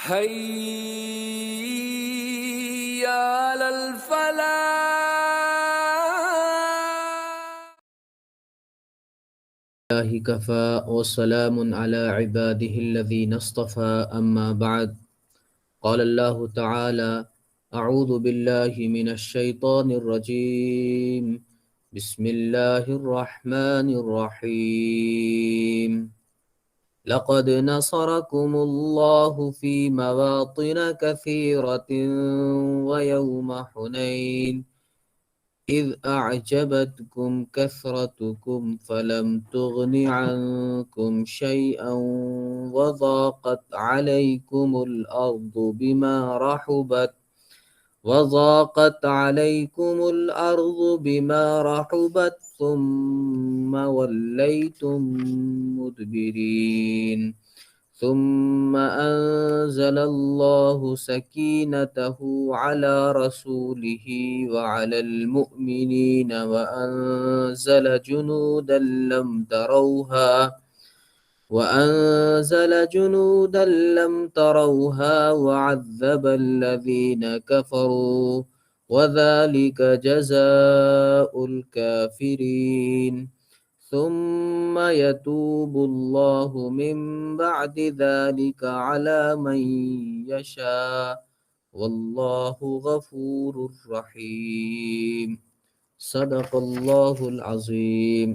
حي على الفلاح. الله كفى وسلام على عباده الذين اصطفى أما بعد. قال الله تعالى: أعوذ بالله من الشيطان الرجيم. بسم الله الرحمن الرحيم. لقد نصركم الله في مواطن كثيرة ويوم حنين إذ أعجبتكم كثرتكم فلم تغن عنكم شيئا وضاقت عليكم الأرض بما رحبت ثم وليتم مدبرين ثم أنزل الله سكينته على رسوله وعلى المؤمنين وأنزل جنودا لم تروها وعذب الذين كفروا وذلك جزاء الكافرين ثم يتوب الله من بعد ذلك على من يشاء والله غفور رحيم. صدق اللہ العظیم.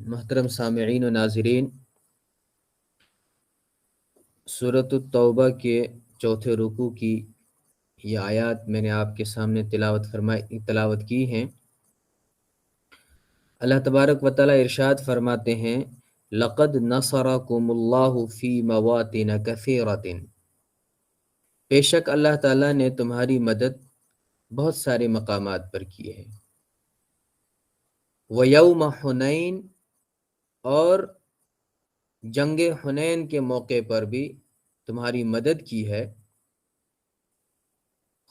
محترم سامعین و ناظرین، سورۃ التوبہ کے چوتھے رکوع کی یہ آیات میں نے آپ کے سامنے تلاوت کی ہیں۔ اللہ تبارک و تعالیٰ ارشاد فرماتے ہیں: لقد نصرکم اللہ فی مواطن کثیرۃ، بے شک اللہ تعالیٰ نے تمہاری مدد بہت سارے مقامات پر کی ہے۔ وَيَوْمَ حُنَيْن، اور جنگ حنین کے موقع پر بھی تمہاری مدد کی ہے۔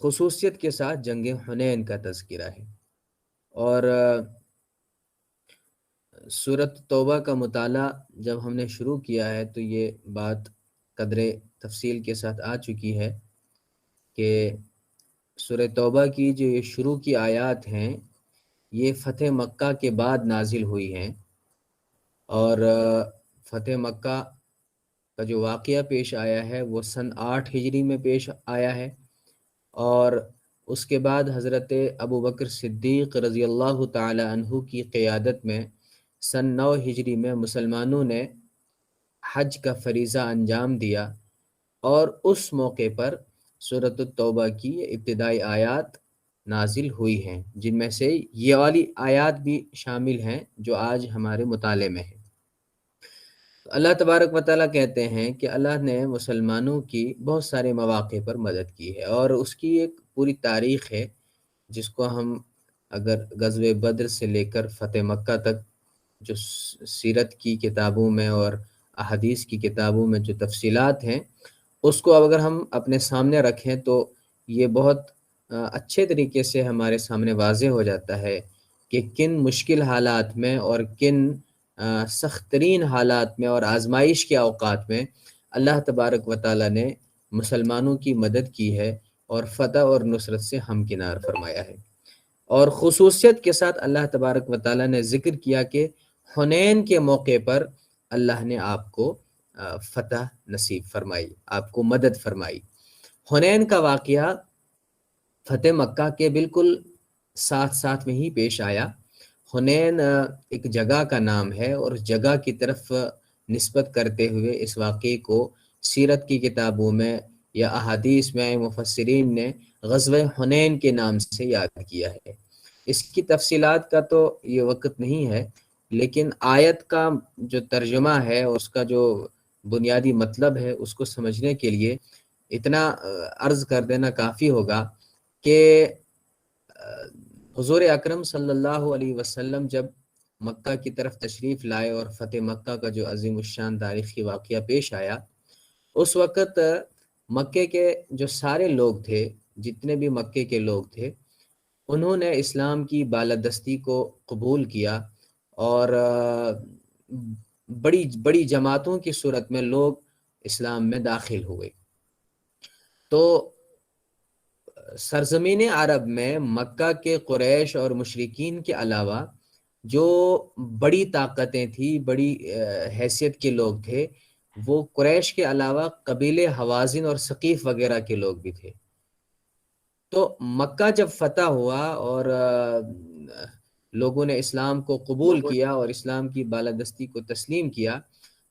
خصوصیت کے ساتھ جنگ حنین کا تذکرہ ہے۔ اور سورۃ توبہ کا مطالعہ جب ہم نے شروع کیا ہے تو یہ بات قدر تفصیل کے ساتھ آ چکی ہے کہ سورۃ توبہ کی جو یہ شروع کی آیات ہیں یہ فتح مکہ کے بعد نازل ہوئی ہیں، اور فتح مکہ کا جو واقعہ پیش آیا ہے وہ سن 8 ہجری میں پیش آیا ہے، اور اس کے بعد حضرت ابوبکر صدیق رضی اللہ تعالی عنہ کی قیادت میں سن 9 ہجری میں مسلمانوں نے حج کا فریضہ انجام دیا، اور اس موقع پر سورۃ التوبہ کی ابتدائی آیات نازل ہوئی ہیں، جن میں سے یہ والی آیات بھی شامل ہیں جو آج ہمارے مطالعے میں ہیں۔ اللہ تبارک و تعالیٰ کہتے ہیں کہ اللہ نے مسلمانوں کی بہت سارے مواقع پر مدد کی ہے، اور اس کی ایک پوری تاریخ ہے جس کو ہم اگر غزوہ بدر سے لے کر فتح مکہ تک جو سیرت کی کتابوں میں اور احادیث کی کتابوں میں جو تفصیلات ہیں اس کو اگر ہم اپنے سامنے رکھیں تو یہ بہت اچھے طریقے سے ہمارے سامنے واضح ہو جاتا ہے کہ کن مشکل حالات میں اور کن سخت ترین حالات میں اور آزمائش کے اوقات میں اللہ تبارک و تعالیٰ نے مسلمانوں کی مدد کی ہے اور فتح اور نصرت سے ہمکنار فرمایا ہے۔ اور خصوصیت کے ساتھ اللہ تبارک و تعالیٰ نے ذکر کیا کہ حنین کے موقع پر اللہ نے آپ کو فتح نصیب فرمائی، آپ کو مدد فرمائی۔ حنین کا واقعہ فتح مکہ کے بالکل ساتھ میں ہی پیش آیا۔ حنین ایک جگہ کا نام ہے، اور جگہ کی طرف نسبت کرتے ہوئے اس واقعے کو سیرت کی کتابوں میں یا احادیث میں مفسرین نے غزوہ حنین کے نام سے یاد کیا ہے۔ اس کی تفصیلات کا تو یہ وقت نہیں ہے، لیکن آیت کا جو ترجمہ ہے، اس کا جو بنیادی مطلب ہے، اس کو سمجھنے کے لیے اتنا عرض کر دینا کافی ہوگا کہ حضور اکرم صلی اللہ علیہ وسلم جب مکہ کی طرف تشریف لائے اور فتح مکہ کا جو عظیم الشان تاریخی واقعہ پیش آیا، اس وقت مکے کے جو سارے لوگ تھے، جتنے بھی مکے کے لوگ تھے، انہوں نے اسلام کی بالادستی کو قبول کیا، اور بڑی بڑی جماعتوں کی صورت میں لوگ اسلام میں داخل ہوئے۔ تو سرزمین عرب میں مکہ کے قریش اور مشرکین کے علاوہ جو بڑی طاقتیں تھیں، بڑی حیثیت کے لوگ تھے، وہ قریش کے علاوہ قبیلے حوازن اور ثقیف وغیرہ کے لوگ بھی تھے۔ تو مکہ جب فتح ہوا اور لوگوں نے اسلام کو قبول کیا اور اسلام کی بالادستی کو تسلیم کیا،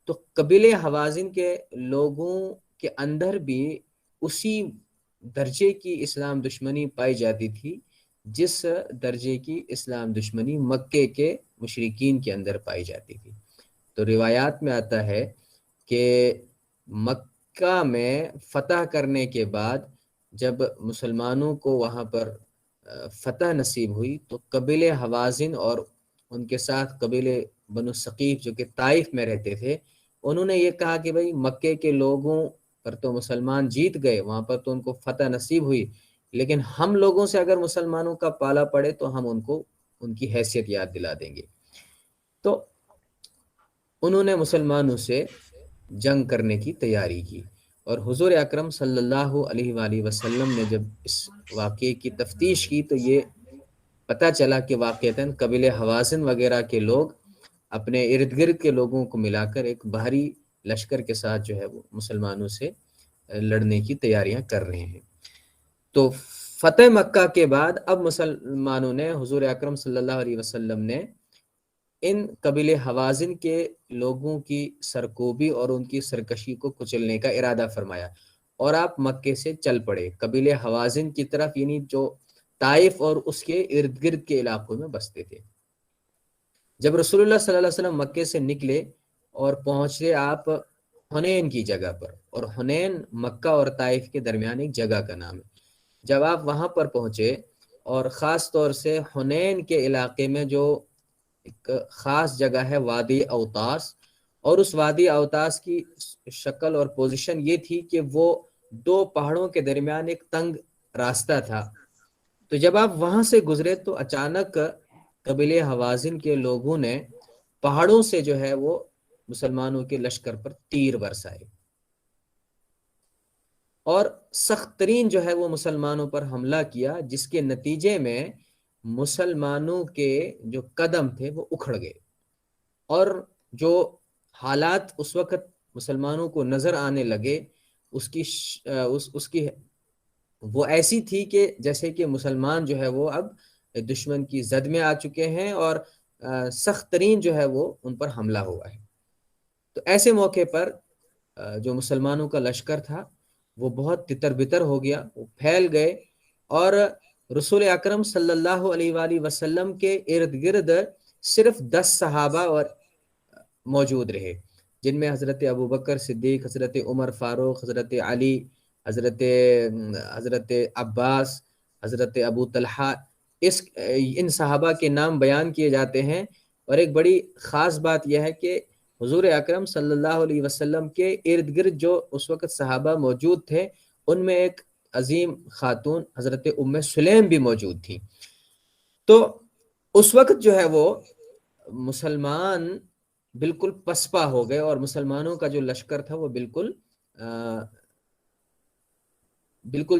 تو قبیلے حوازن کے لوگوں کے اندر بھی اسی درجے کی اسلام دشمنی پائی جاتی تھی جس درجے کی اسلام دشمنی مکے کے مشرکین کے اندر پائی جاتی تھی۔ تو روایات میں آتا ہے کہ مکہ میں فتح کرنے کے بعد جب مسلمانوں کو وہاں پر فتح نصیب ہوئی تو قبیلے حوازن اور ان کے ساتھ قبیلے بنو ثقیف جو کہ طائف میں رہتے تھے، انہوں نے یہ کہا کہ بھئی مکے کے لوگوں پر تو مسلمان جیت گئے، وہاں پر تو ان کو فتح نصیب ہوئی، لیکن ہم لوگوں سے اگر مسلمانوں کا پالا پڑے تو ہم ان کو ان کی حیثیت یاد دلا دیں گے۔ تو انہوں نے مسلمانوں سے جنگ کرنے کی تیاری کی، اور حضور اکرم صلی اللہ علیہ وآلہ وسلم نے جب اس واقعے کی تفتیش کی تو یہ پتہ چلا کہ واقعتاً قبیلے حوازن وغیرہ کے لوگ اپنے ارد گرد کے لوگوں کو ملا کر ایک بھاری لشکر کے ساتھ جو ہے وہ مسلمانوں سے لڑنے کی تیاریاں کر رہے ہیں۔ تو فتح مکہ کے بعد اب مسلمانوں نے، حضور اکرم صلی اللہ علیہ وسلم نے ان قبیلے حوازن کے لوگوں کی سرکوبی اور ان کی سرکشی کو کچلنے کا ارادہ فرمایا، اور آپ مکے سے چل پڑے قبیلے حوازن کی طرف، یعنی جو طائف اور اس کے ارد گرد کے علاقوں میں بستے تھے۔ جب رسول اللہ صلی اللہ علیہ وسلم مکے سے نکلے اور پہنچے آپ حنین کی جگہ پر، اور حنین مکہ اور طائف کے درمیان ایک جگہ کا نام ہے، جب آپ وہاں پر پہنچے اور خاص طور سے حنین کے علاقے میں جو ایک خاص جگہ ہے وادی اوتاس، اور اس وادی اوتاس کی شکل اور پوزیشن یہ تھی کہ وہ دو پہاڑوں کے درمیان ایک تنگ راستہ تھا۔ تو جب آپ وہاں سے گزرے تو اچانک قبیلے حوازن کے لوگوں نے پہاڑوں سے جو ہے وہ مسلمانوں کے لشکر پر تیر برسائے، اور سخت ترین جو ہے وہ مسلمانوں پر حملہ کیا، جس کے نتیجے میں مسلمانوں کے جو قدم تھے وہ اکھڑ گئے، اور جو حالات اس وقت مسلمانوں کو نظر آنے لگے اس کی وہ ایسی تھی کہ جیسے کہ مسلمان جو ہے وہ اب دشمن کی زد میں آ چکے ہیں اور سخت ترین جو ہے وہ ان پر حملہ ہوا ہے۔ تو ایسے موقع پر جو مسلمانوں کا لشکر تھا وہ بہت تتر بتر ہو گیا، وہ پھیل گئے، اور رسول اکرم صلی اللہ علیہ وآلہ وسلم کے ارد گرد صرف 10 صحابہ اور موجود رہے، جن میں حضرت ابوبکر صدیق، حضرت عمر فاروق، حضرت علی، حضرت عباس، حضرت ابو طلحہ، ان صحابہ کے نام بیان کیے جاتے ہیں۔ اور ایک بڑی خاص بات یہ ہے کہ حضور اکرم صلی اللہ علیہ وسلم کے ارد گرد جو اس وقت صحابہ موجود تھے، ان میں ایک عظیم خاتون حضرت ام سلیم بھی موجود تھی۔ تو اس وقت جو ہے وہ مسلمان بالکل پسپا ہو گئے، اور مسلمانوں کا جو لشکر تھا وہ بالکل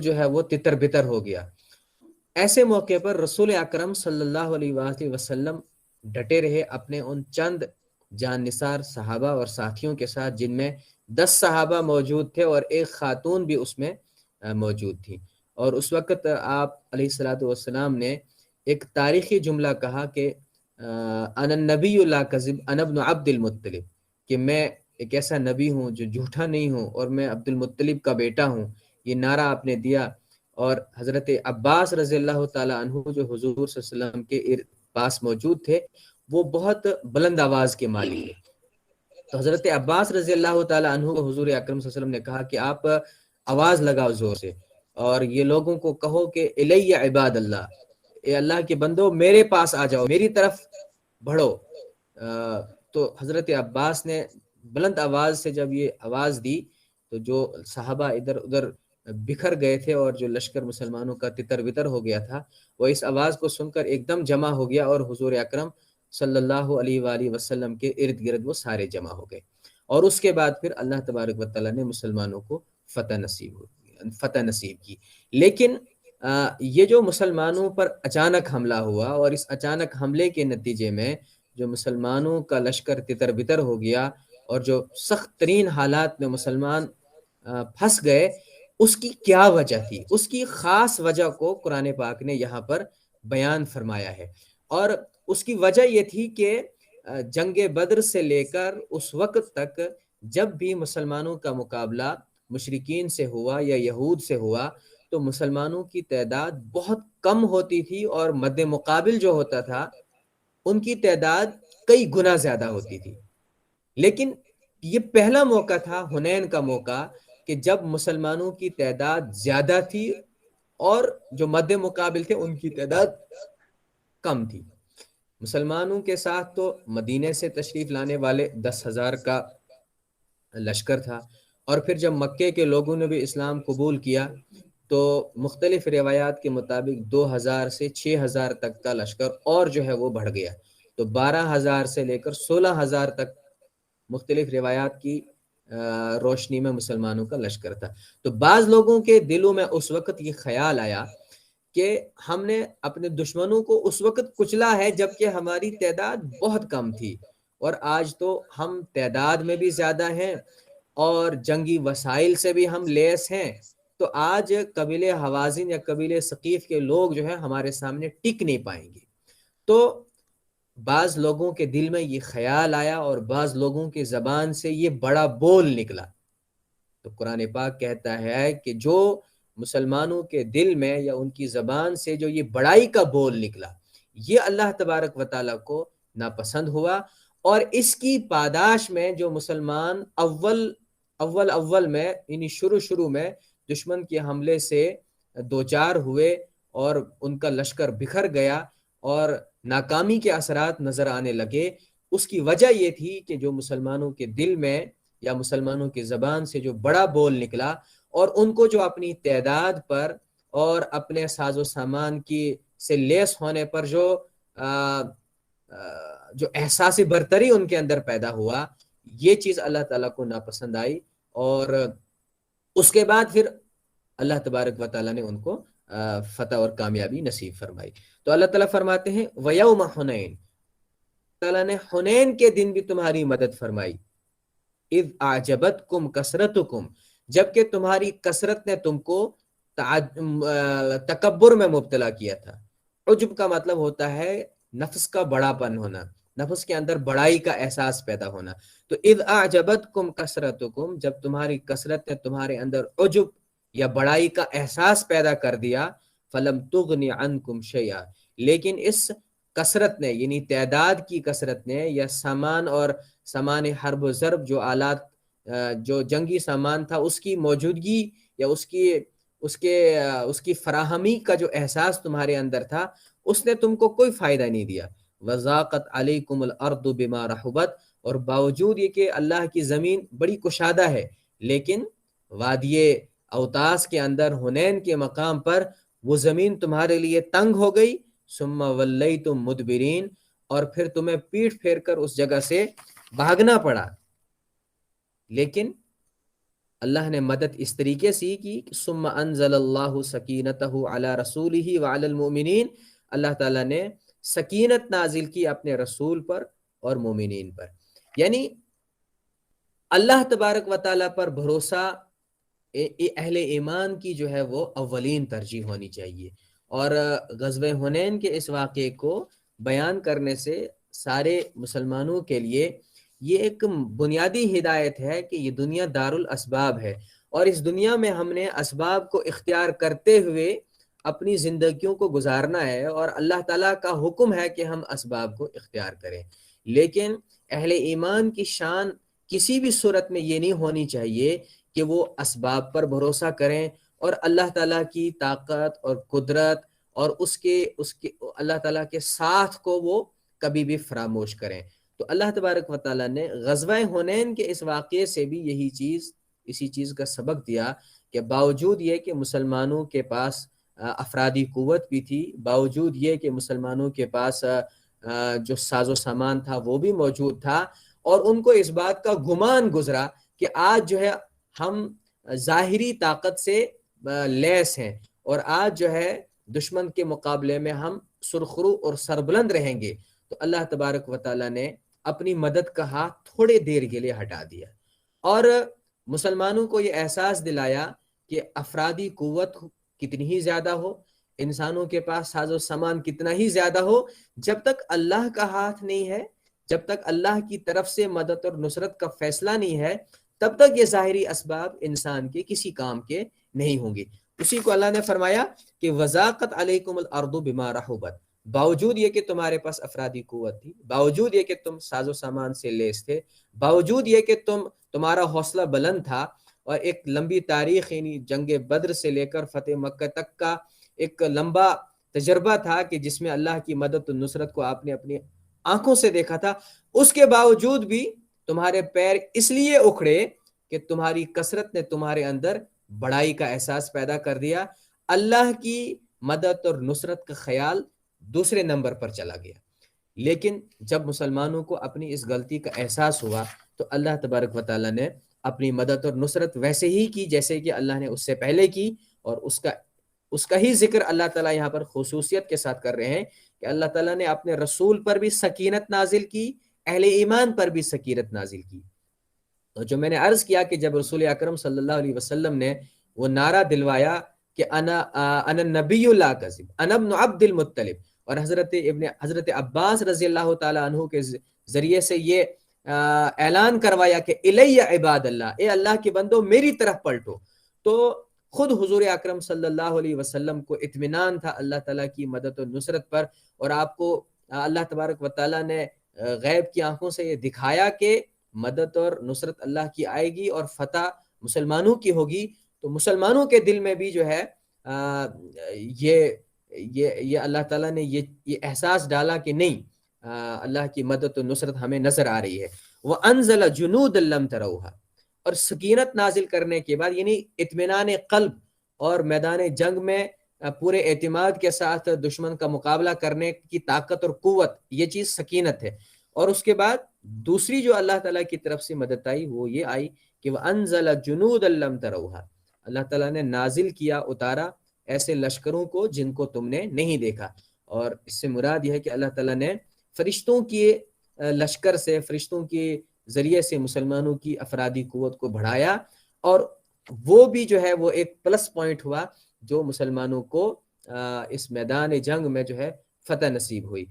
جو ہے وہ تتر بتر ہو گیا۔ ایسے موقع پر رسول اکرم صلی اللہ علیہ وآلہ وسلم ڈٹے رہے اپنے ان چند جان نثار صحابہ اور ساتھیوں کے ساتھ، جن میں 10 صحابہ موجود تھے اور ایک خاتون بھی اس میں موجود تھی۔ اور اس وقت آپ علیہ الصلوۃ والسلام نے ایک تاریخی جملہ کہا کہ انا النبی لا کذب انا ابن عبد المطلب، کہ میں ایک ایسا نبی ہوں جو جھوٹا نہیں ہوں، اور میں عبد المطلب کا بیٹا ہوں۔ یہ نعرہ آپ نے دیا، اور حضرت عباس رضی اللہ تعالیٰ عنہ جو حضور صلی اللہ علیہ وسلم کے پاس موجود تھے، وہ بہت بلند آواز کے مالک تھے۔ تو حضرت عباس رضی اللہ تعالیٰ عنہ کو حضور اکرم صلی اللہ علیہ وسلم نے کہا کہ آپ آواز لگاؤ زور سے، اور یہ لوگوں کو کہو کہ الی عباد اللہ، اے اللہ کے بندو میرے پاس آ جاؤ، میری طرف بڑھو۔ تو حضرت عباس نے بلند آواز سے جب یہ آواز دی تو جو صحابہ ادھر ادھر بکھر گئے تھے اور جو لشکر مسلمانوں کا تتر بتر ہو گیا تھا، وہ اس آواز کو سن کر ایک دم جمع ہو گیا، اور حضور اکرم صلی اللہ علیہ وآلہ وسلم کے ارد گرد وہ سارے جمع ہو گئے۔ اور اس کے بعد پھر اللہ تبارک و تعالیٰ نے مسلمانوں کو فتح نصیب کی۔ لیکن یہ جو مسلمانوں پر اچانک حملہ ہوا، اور اس اچانک حملے کے نتیجے میں جو مسلمانوں کا لشکر تتر بتر ہو گیا اور جو سخت ترین حالات میں مسلمان پھنس گئے، اس کی کیا وجہ تھی؟ اس کی خاص وجہ کو قرآن پاک نے یہاں پر بیان فرمایا ہے، اور اس کی وجہ یہ تھی کہ جنگ بدر سے لے کر اس وقت تک جب بھی مسلمانوں کا مقابلہ مشرکین سے ہوا یا یہود سے ہوا تو مسلمانوں کی تعداد بہت کم ہوتی تھی، اور مد مقابل جو ہوتا تھا ان کی تعداد کئی گنا زیادہ ہوتی تھی۔ لیکن یہ پہلا موقع تھا، حنین کا موقع، کہ جب مسلمانوں کی تعداد زیادہ تھی اور جو مد مقابل تھے ان کی تعداد کم تھی۔ مسلمانوں کے ساتھ تو مدینے سے تشریف لانے والے 10,000 کا لشکر تھا، اور پھر جب مکے کے لوگوں نے بھی اسلام قبول کیا تو مختلف روایات کے مطابق 2,000 سے 6,000 تک کا لشکر اور جو ہے وہ بڑھ گیا، تو 12,000 سے لے کر 16,000 تک مختلف روایات کی روشنی میں مسلمانوں کا لشکر تھا۔ تو بعض لوگوں کے دلوں میں اس وقت یہ خیال آیا کہ ہم نے اپنے دشمنوں کو اس وقت کچلا ہے جبکہ ہماری تعداد بہت کم تھی، اور آج تو ہم تعداد میں بھی زیادہ ہیں اور جنگی وسائل سے بھی ہم لیس ہیں، تو آج قبیلے حوازن یا قبیلے ثقیف کے لوگ جو ہے ہمارے سامنے ٹک نہیں پائیں گے۔ تو بعض لوگوں کے دل میں یہ خیال آیا اور بعض لوگوں کی زبان سے یہ بڑا بول نکلا۔ تو قرآن پاک کہتا ہے کہ جو مسلمانوں کے دل میں یا ان کی زبان سے جو یہ بڑائی کا بول نکلا، یہ اللہ تبارک و تعالیٰ کو ناپسند ہوا، اور اس کی پاداش میں جو مسلمان اول میں یعنی شروع میں دشمن کے حملے سے دوچار ہوئے اور ان کا لشکر بکھر گیا اور ناکامی کے اثرات نظر آنے لگے، اس کی وجہ یہ تھی کہ جو مسلمانوں کے دل میں یا مسلمانوں کی زبان سے جو بڑا بول نکلا، اور ان کو جو اپنی تعداد پر اور اپنے ساز و سامان کی سے لیس ہونے پر جو احساس برتری ان کے اندر پیدا ہوا، یہ چیز اللہ تعالیٰ کو ناپسند آئی، اور اس کے بعد پھر اللہ تبارک و تعالیٰ نے ان کو فتح اور کامیابی نصیب فرمائی۔ تو اللہ تعالیٰ فرماتے ہیں وَيَوْمَ حُنَيْن، تعالیٰ نے حنین کے دن بھی تمہاری مدد فرمائی، اذ اعجبتکم کثرتکم، جبکہ تمہاری کثرت نے تم کو تکبر میں مبتلا کیا تھا۔ عجب کا مطلب ہوتا ہے نفس کا بڑا پن ہونا، نفس کے اندر بڑائی کا احساس پیدا ہونا۔ تو اذ اعجبتکم کثرتکم، جب تمہاری کثرت نے تمہارے اندر عجب یا بڑائی کا احساس پیدا کر دیا، فلم تغنی عنکم شیئا، لیکن اس کثرت نے یعنی تعداد کی کثرت نے یا سامان اور سامان حرب و ضرب جو آلات جو جنگی سامان تھا اس کی موجودگی یا اس کی فراہمی کا جو احساس تمہارے اندر تھا اس نے تم کو کوئی فائدہ نہیں دیا۔ وَضَاقَتْ عَلَيْكُمُ الْأَرْضُ بِمَا رَحُبَتْ، اور باوجود یہ کہ اللہ کی زمین بڑی کشادہ ہے، لیکن وادی اوتاس کے اندر حنین کے مقام پر وہ زمین تمہارے لیے تنگ ہو گئی، ثم ولیتم مدبرین، اور پھر تمہیں پیٹھ پھیر کر اس جگہ سے بھاگنا پڑا۔ لیکن اللہ نے مدد اس طریقے سے کی کہ ثم انزل اللہ سکینتہ علی رسولہ وعلی المؤمنین، اللہ تعالیٰ نے سکینت نازل کی اپنے رسول پر اور مومنین پر۔ یعنی اللہ تبارک و تعالیٰ پر بھروسہ اہل ایمان کی جو ہے وہ اولین ترجیح ہونی چاہیے، اور غزوہ حنین کے اس واقعے کو بیان کرنے سے سارے مسلمانوں کے لیے یہ ایک بنیادی ہدایت ہے کہ یہ دنیا دار الاسباب ہے، اور اس دنیا میں ہم نے اسباب کو اختیار کرتے ہوئے اپنی زندگیوں کو گزارنا ہے، اور اللہ تعالیٰ کا حکم ہے کہ ہم اسباب کو اختیار کریں۔ لیکن اہل ایمان کی شان کسی بھی صورت میں یہ نہیں ہونی چاہیے کہ وہ اسباب پر بھروسہ کریں اور اللہ تعالیٰ کی طاقت اور قدرت اور اس کے اللہ تعالیٰ کے ساتھ کو وہ کبھی بھی فراموش کریں۔ تو اللہ تبارک و تعالیٰ نے غزوہ حنین کے اس واقعے سے بھی اسی چیز کا سبق دیا کہ باوجود یہ کہ مسلمانوں کے پاس افرادی قوت بھی تھی، باوجود یہ کہ مسلمانوں کے پاس جو ساز و سامان تھا وہ بھی موجود تھا، اور ان کو اس بات کا گمان گزرا کہ آج جو ہے ہم ظاہری طاقت سے لیس ہیں، اور آج جو ہے دشمن کے مقابلے میں ہم سرخرو اور سربلند رہیں گے، تو اللہ تبارک و تعالیٰ نے اپنی مدد کا ہاتھ تھوڑے دیر کے لیے ہٹا دیا، اور مسلمانوں کو یہ احساس دلایا کہ افرادی قوت کتنی ہی زیادہ ہو، انسانوں کے پاس ساز و سامان کتنا ہی زیادہ ہو، جب تک اللہ کا ہاتھ نہیں ہے، جب تک اللہ کی طرف سے مدد اور نصرت کا فیصلہ نہیں ہے، تب تک یہ ظاہری اسباب انسان کے کسی کام کے نہیں ہوں گے۔ اسی کو اللہ نے فرمایا کہ وَذَاقَتْ عَلَيْكُمُ الْأَرْضُ بِمَا رَحُبَتْ، باوجود یہ کہ تمہارے پاس افرادی قوت تھی، باوجود یہ کہ تم ساز و سامان سے لیس تھے، باوجود یہ کہ تمہارا حوصلہ بلند تھا، اور ایک لمبی تاریخ یعنی جنگ بدر سے لے کر فتح مکہ تک کا ایک لمبا تجربہ تھا کہ جس میں اللہ کی مدد و نصرت کو آپ نے اپنی آنکھوں سے دیکھا تھا، اس کے باوجود بھی تمہارے پیر اس لیے اکھڑے کہ تمہاری کثرت نے تمہارے اندر بڑائی کا احساس پیدا کر دیا، اللہ کی مدد اور نصرت کا خیال دوسرے نمبر پر چلا گیا۔ لیکن جب مسلمانوں کو اپنی اس غلطی کا احساس ہوا تو اللہ تبارک و تعالیٰ نے اپنی مدد اور نصرت ویسے ہی کی جیسے کہ اللہ نے اس سے پہلے کی، اور اس کا ہی ذکر اللہ تعالیٰ یہاں پر خصوصیت کے ساتھ کر رہے ہیں کہ اللہ تعالیٰ نے اپنے رسول پر بھی سکینت نازل کی، اہل ایمان پر بھی سکینت نازل کی۔ تو جو میں نے عرض کیا کہ جب رسول اکرم صلی اللہ علیہ وسلم نے وہ نعرہ دلوایا کہ انا نبی لا کذب، انا ابن عبد المطلب، اور حضرت عباس رضی اللہ تعالیٰ عنہ کے ذریعے سے یہ اعلان کروایا کہ الی عباد اللہ، اے اللہ کے بندو میری طرف پلٹو، تو خود حضور اکرم صلی اللہ علیہ وسلم کو اطمینان تھا اللہ تعالیٰ کی مدد و نصرت پر، اور آپ کو اللہ تبارک و تعالیٰ نے غیب کی آنکھوں سے یہ دکھایا کہ مدد اور نصرت اللہ کی آئے گی اور فتح مسلمانوں کی ہوگی، تو مسلمانوں کے دل میں بھی جو ہے یہ اللہ تعالیٰ نے یہ احساس ڈالا کہ نہیں، اللہ کی مدد و نصرت ہمیں نظر آ رہی ہے۔ وَأَنزَلَ جُنُودًا لَّمْ تَرَوْهَا، اور سکینت نازل کرنے کے بعد یعنی اطمینان قلب اور میدان جنگ میں پورے اعتماد کے ساتھ دشمن کا مقابلہ کرنے کی طاقت اور قوت، یہ چیز سکینت ہے۔ اور اس کے بعد دوسری جو اللہ تعالیٰ کی طرف سے مدد آئی وہ یہ آئی کہ وَأَنزَلَ جُنُودًا لَّمْ تَرَوْهَا، اللہ تعالیٰ نے نازل کیا، اتارا ایسے لشکروں کو جن کو تم نے نہیں دیکھا۔ اور اس سے مراد یہ ہے کہ اللہ تعالیٰ نے فرشتوں کی لشکر سے، فرشتوں کے ذریعے سے مسلمانوں کی افرادی قوت کو بڑھایا، اور وہ بھی جو ہے وہ ایک پلس پوائنٹ ہوا جو مسلمانوں کو اس میدان جنگ میں جو ہے فتح نصیب ہوئی۔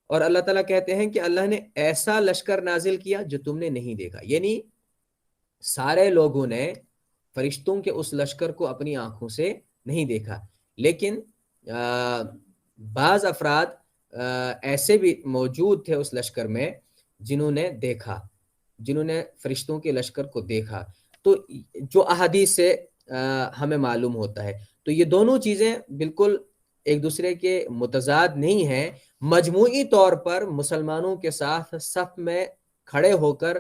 اور اللہ تعالیٰ کہتے ہیں کہ اللہ نے ایسا لشکر نازل کیا جو تم نے نہیں دیکھا، یعنی سارے لوگوں نے فرشتوں کے اس لشکر کو اپنی آنکھوں سے نہیں دیکھا، لیکن بعض افراد ایسے بھی موجود تھے اس لشکر میں جنہوں نے دیکھا، جنہوں نے فرشتوں کے لشکر کو دیکھا، تو جو احادیث سے ہمیں معلوم ہوتا ہے۔ تو یہ دونوں چیزیں بالکل ایک دوسرے کے متضاد نہیں ہیں، مجموعی طور پر مسلمانوں کے ساتھ صف میں کھڑے ہو کر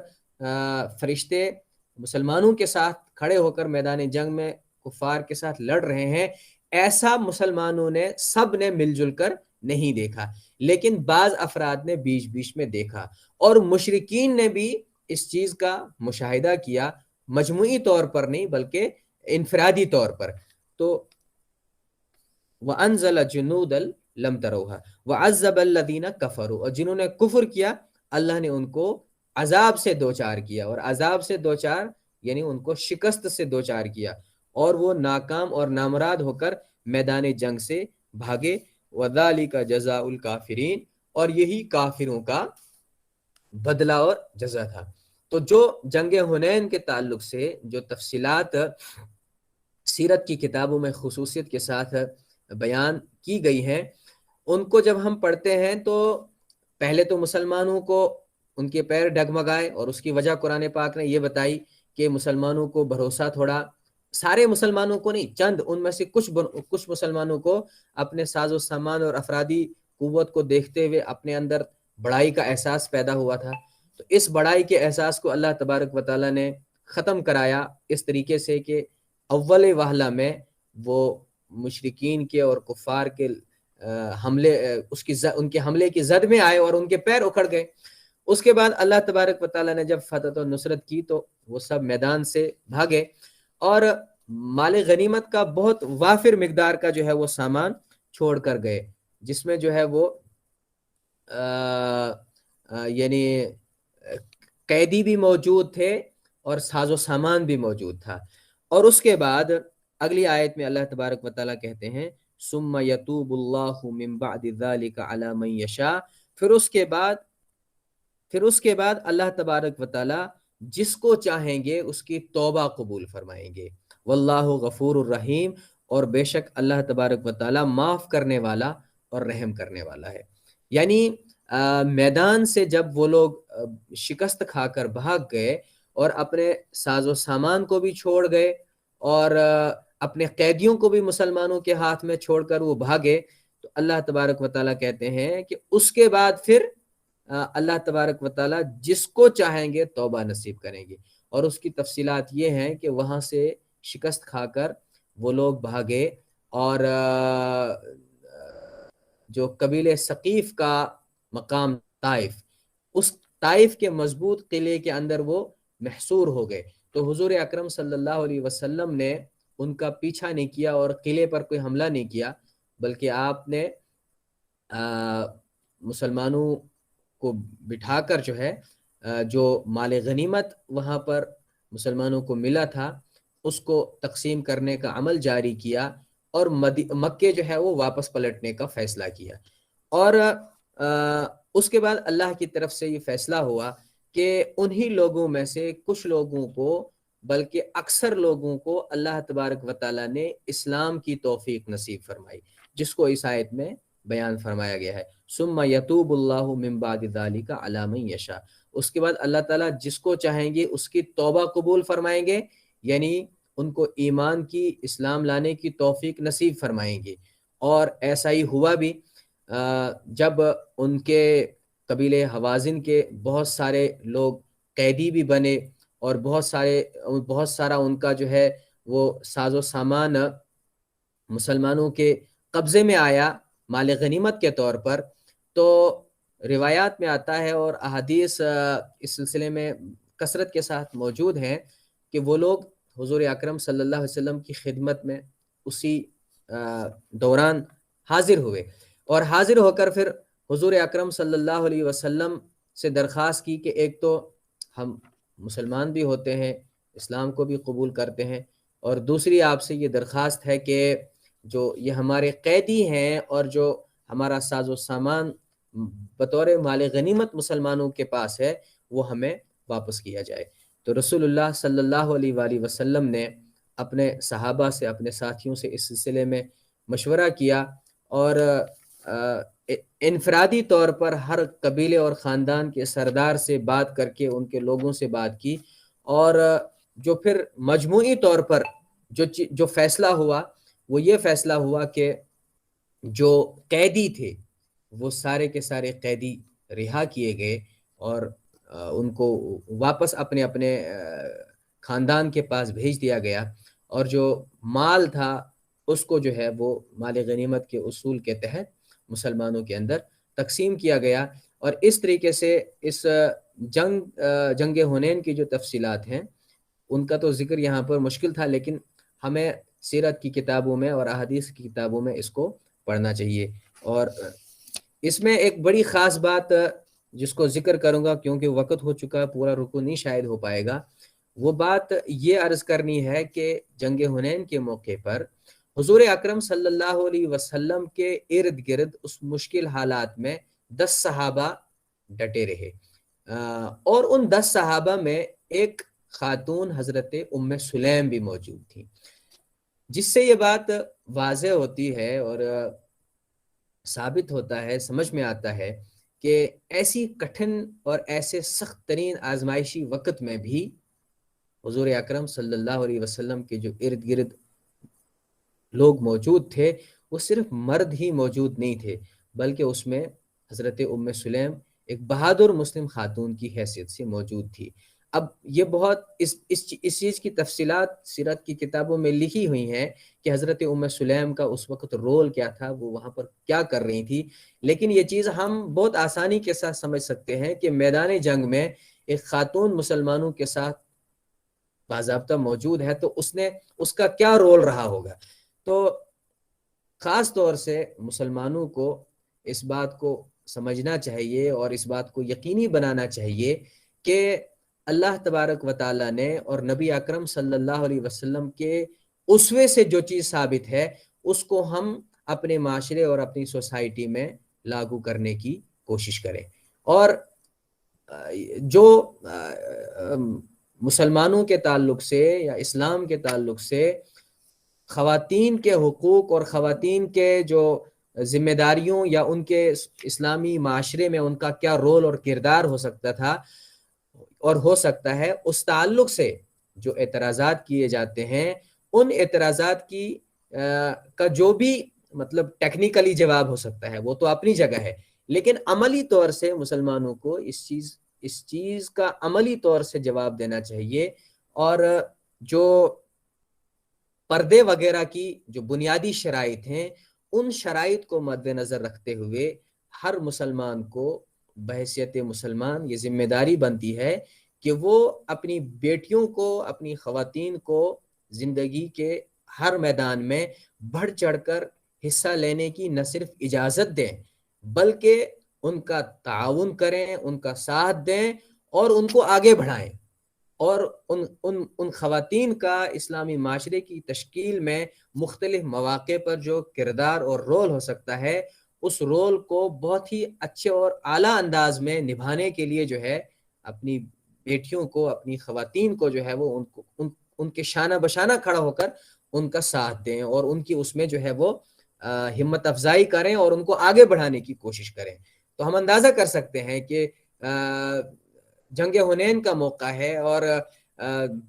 فرشتے مسلمانوں کے ساتھ کھڑے ہو کر میدان جنگ میں کفار کے ساتھ لڑ رہے ہیں، ایسا مسلمانوں نے سب نے مل جل کر نہیں دیکھا، لیکن بعض افراد نے بیچ بیچ میں دیکھا، اور مشرکین نے بھی اس چیز کا مشاہدہ کیا، مجموعی طور پر نہیں بلکہ انفرادی طور پر۔ تو وَأَنزَلَ جُنُودًا لَّمْ تَرَوْهَا وَعَذَّبَ الَّذِينَ كَفَرُوا، اور جنہوں نے کفر کیا اللہ نے ان کو عذاب سے دوچار کیا، اور عذاب سے دوچار یعنی ان کو شکست سے دوچار کیا، اور وہ ناکام اور نامراد ہو کر میدان جنگ سے بھاگے۔ وَذَلِكَ جَزَاءُ الْكَافِرِينَ، اور یہی کافروں کا بدلہ اور جزا تھا۔ تو جو جنگ حنین کے تعلق سے جو تفصیلات سیرت کی کتابوں میں خصوصیت کے ساتھ بیان کی گئی ہیں، ان کو جب ہم پڑھتے ہیں تو پہلے تو مسلمانوں کو ان کے پیر ڈگمگائے، اور اس کی وجہ قرآن پاک نے یہ بتائی کہ مسلمانوں کو بھروسہ تھوڑا، سارے مسلمانوں کو نہیں، چند ان میں سے کچھ مسلمانوں کو اپنے ساز و سامان اور افرادی قوت کو دیکھتے ہوئے اپنے اندر بڑائی کا احساس پیدا ہوا تھا۔ تو اس بڑائی کے احساس کو اللہ تبارک و تعالیٰ نے ختم کرایا اس طریقے سے کہ اول وہلہ میں وہ مشرکین کے اور کفار کے حملے ان کے حملے کی زد میں آئے اور ان کے پیر اکھڑ گئے، اس کے بعد اللہ تبارک و تعالیٰ نے جب فتح و نصرت کی تو وہ سب میدان سے بھاگے اور مال غنیمت کا بہت وافر مقدار کا جو ہے وہ سامان چھوڑ کر گئے، جس میں جو ہے وہ یعنی قیدی بھی موجود تھے اور ساز و سامان بھی موجود تھا۔ اور اس کے بعد اگلی آیت میں اللہ تبارک و تعالیٰ کہتے ہیں ثم یتوب اللہ من بعد ذلک علی من یشاء، پھر اس کے بعد اللہ تبارک و تعالیٰ جس کو چاہیں گے اس کی توبہ قبول فرمائیں گے۔ واللہ غفور الرحیم، اور بے شک اللہ تبارک و تعالیٰ معاف کرنے والا اور رحم کرنے والا ہے۔ یعنی میدان سے جب وہ لوگ شکست کھا کر بھاگ گئے اور اپنے ساز و سامان کو بھی چھوڑ گئے اور اپنے قیدیوں کو بھی مسلمانوں کے ہاتھ میں چھوڑ کر وہ بھاگے، تو اللہ تبارک و تعالیٰ کہتے ہیں کہ اس کے بعد پھر اللہ تبارک و تعالیٰ جس کو چاہیں گے توبہ نصیب کریں گے۔ اور اس کی تفصیلات یہ ہیں کہ وہاں سے شکست کھا کر وہ لوگ بھاگے اور جو قبیلہ ثقیف کا مقام طائف، اس طائف کے مضبوط قلعے کے اندر وہ محصور ہو گئے، تو حضور اکرم صلی اللہ علیہ وسلم نے ان کا پیچھا نہیں کیا اور قلعے پر کوئی حملہ نہیں کیا، بلکہ آپ نے مسلمانوں کو بٹھا کر جو ہے جو مال غنیمت وہاں پر مسلمانوں کو ملا تھا اس کو تقسیم کرنے کا عمل جاری کیا اور مکے جو ہے وہ واپس پلٹنے کا فیصلہ کیا۔ اور اس کے بعد اللہ کی طرف سے یہ فیصلہ ہوا کہ انہی لوگوں میں سے کچھ لوگوں کو بلکہ اکثر لوگوں کو اللہ تبارک و تعالیٰ نے اسلام کی توفیق نصیب فرمائی، جس کو اس آیت میں بیان فرمایا گیا ہے ثم یتوب اللہ من بعد ذلک علی من یشاء۔ اس کے بعد اللہ تعالیٰ جس کو چاہیں گے اس کی توبہ قبول فرمائیں گے، یعنی ان کو ایمان کی، اسلام لانے کی توفیق نصیب فرمائیں گے۔ اور ایسا ہی ہوا بھی، جب ان کے قبیلے حوازن کے بہت سارے لوگ قیدی بھی بنے اور بہت سارا ان کا جو ہے وہ ساز و سامان مسلمانوں کے قبضے میں آیا مال غنیمت کے طور پر، تو روایات میں آتا ہے اور احادیث اس سلسلے میں کثرت کے ساتھ موجود ہیں کہ وہ لوگ حضور اکرم صلی اللہ علیہ وسلم کی خدمت میں اسی دوران حاضر ہوئے اور حاضر ہو کر پھر حضور اکرم صلی اللہ علیہ وسلم سے درخواست کی کہ ایک تو ہم مسلمان بھی ہوتے ہیں، اسلام کو بھی قبول کرتے ہیں، اور دوسری آپ سے یہ درخواست ہے کہ جو یہ ہمارے قیدی ہیں اور جو ہمارا ساز و سامان بطور مال غنیمت مسلمانوں کے پاس ہے وہ ہمیں واپس کیا جائے۔ تو رسول اللہ صلی اللہ علیہ وآلہ وسلم نے اپنے صحابہ سے، اپنے ساتھیوں سے اس سلسلے میں مشورہ کیا اور انفرادی طور پر ہر قبیلے اور خاندان کے سردار سے بات کر کے ان کے لوگوں سے بات کی، اور جو پھر مجموعی طور پر جو فیصلہ ہوا وہ یہ فیصلہ ہوا کہ جو قیدی تھے وہ سارے کے سارے قیدی رہا کیے گئے اور ان کو واپس اپنے اپنے خاندان کے پاس بھیج دیا گیا، اور جو مال تھا اس کو جو ہے وہ مال غنیمت کے اصول کے تحت مسلمانوں کے اندر تقسیم کیا گیا۔ اور اس طریقے سے اس جنگ حنین کی جو تفصیلات ہیں ان کا تو ذکر یہاں پر مشکل تھا، لیکن ہمیں سیرت کی کتابوں میں اور احادیث کی کتابوں میں اس کو پڑھنا چاہیے۔ اور اس میں ایک بڑی خاص بات جس کو ذکر کروں گا کیونکہ وقت ہو چکا، پورا رکوع نہیں شاید ہو پائے گا، وہ بات یہ عرض کرنی ہے کہ جنگ حنین کے موقع پر حضور اکرم صلی اللہ علیہ وسلم کے ارد گرد اس مشکل حالات میں 10 صحابہ ڈٹے رہے، اور ان 10 صحابہ میں ایک خاتون حضرت ام سلیم بھی موجود تھی، جس سے یہ بات واضح ہوتی ہے اور ثابت ہوتا ہے، سمجھ میں آتا ہے کہ ایسی کٹھن اور ایسے سخت ترین آزمائشی وقت میں بھی حضور اکرم صلی اللہ علیہ وسلم کے جو ارد گرد لوگ موجود تھے وہ صرف مرد ہی موجود نہیں تھے، بلکہ اس میں حضرت ام سلیم ایک بہادر مسلم خاتون کی حیثیت سے موجود تھی۔ اب یہ بہت اس چیز کی تفصیلات سیرت کی کتابوں میں لکھی ہوئی ہیں کہ حضرت ام سلیم کا اس وقت رول کیا تھا، وہ وہاں پر کیا کر رہی تھی، لیکن یہ چیز ہم بہت آسانی کے ساتھ سمجھ سکتے ہیں کہ میدان جنگ میں ایک خاتون مسلمانوں کے ساتھ باضابطہ موجود ہے تو اس کا کیا رول رہا ہوگا۔ تو خاص طور سے مسلمانوں کو اس بات کو سمجھنا چاہیے اور اس بات کو یقینی بنانا چاہیے کہ اللہ تبارک و تعالیٰ نے اور نبی اکرم صلی اللہ علیہ وسلم کے اسوے سے جو چیز ثابت ہے اس کو ہم اپنے معاشرے اور اپنی سوسائٹی میں لاگو کرنے کی کوشش کریں۔ اور جو مسلمانوں کے تعلق سے یا اسلام کے تعلق سے خواتین کے حقوق اور خواتین کے جو ذمہ داریوں یا ان کے اسلامی معاشرے میں ان کا کیا رول اور کردار ہو سکتا تھا اور ہو سکتا ہے، اس تعلق سے جو اعتراضات کیے جاتے ہیں ان اعتراضات کی کا جو بھی مطلب ٹیکنیکلی جواب ہو سکتا ہے وہ تو اپنی جگہ ہے، لیکن عملی طور سے مسلمانوں کو اس چیز کا عملی طور سے جواب دینا چاہیے۔ اور جو پردے وغیرہ کی جو بنیادی شرائط ہیں ان شرائط کو مد نظر رکھتے ہوئے ہر مسلمان کو بحیثیت مسلمان یہ ذمہ داری بنتی ہے کہ وہ اپنی بیٹیوں کو، اپنی خواتین کو زندگی کے ہر میدان میں بڑھ چڑھ کر حصہ لینے کی نہ صرف اجازت دیں بلکہ ان کا تعاون کریں، ان کا ساتھ دیں اور ان کو آگے بڑھائیں، اور ان خواتین کا اسلامی معاشرے کی تشکیل میں مختلف مواقع پر جو کردار اور رول ہو سکتا ہے اس رول کو بہت ہی اچھے اور اعلیٰ انداز میں نبھانے کے لیے جو ہے اپنی بیٹیوں کو، اپنی خواتین کو جو ہے وہ ان کے شانہ بشانہ کھڑا ہو کر ان کا ساتھ دیں اور ان کی اس میں جو ہے وہ ہمت افزائی کریں اور ان کو آگے بڑھانے کی کوشش کریں۔ تو ہم اندازہ کر سکتے ہیں کہ جنگ حنین کا موقع ہے اور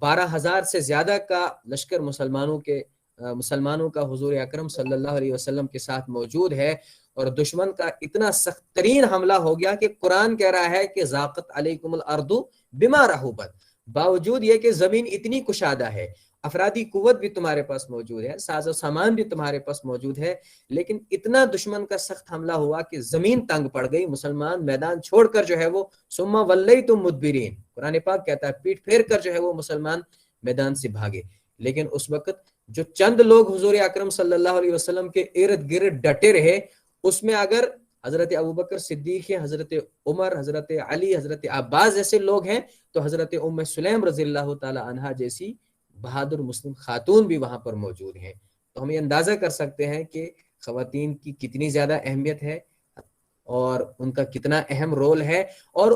12,000 سے زیادہ کا لشکر مسلمانوں کا حضور اکرم صلی اللہ علیہ وسلم کے ساتھ موجود ہے، اور دشمن کا اتنا سخت ترین حملہ ہو گیا کہ قرآن کہہ رہا ہے کہ ذاقت علیکم الارض بما رحبت، باوجود یہ کہ زمین اتنی کشادہ ہے، افرادی قوت بھی تمہارے پاس موجود ہے، ساز و سامان بھی تمہارے پاس موجود ہے، لیکن اتنا دشمن کا سخت حملہ ہوا کہ زمین تنگ پڑ گئی، مسلمان میدان چھوڑ کر جو ہے وہ ثم ولیتم مدبرین، قرآن پاک کہتا ہے پیٹ پھیر کر جو ہے وہ مسلمان میدان سے بھاگے۔ لیکن اس وقت جو چند لوگ حضور اکرم صلی اللہ علیہ وسلم کے ارد گرد ڈٹے رہے، اس میں اگر حضرت ابوبکر صدیق ہیں، حضرت عمر، حضرت علی، حضرت عباس جیسے لوگ ہیں، تو حضرت ام سلیم رضی اللہ تعالی عنہا جیسی بہادر مسلم خاتون بھی وہاں پر موجود ہیں۔ تو ہم یہ اندازہ کر سکتے ہیں کہ خواتین کی کتنی زیادہ اہمیت ہے اور ان کا کتنا اہم رول ہے، اور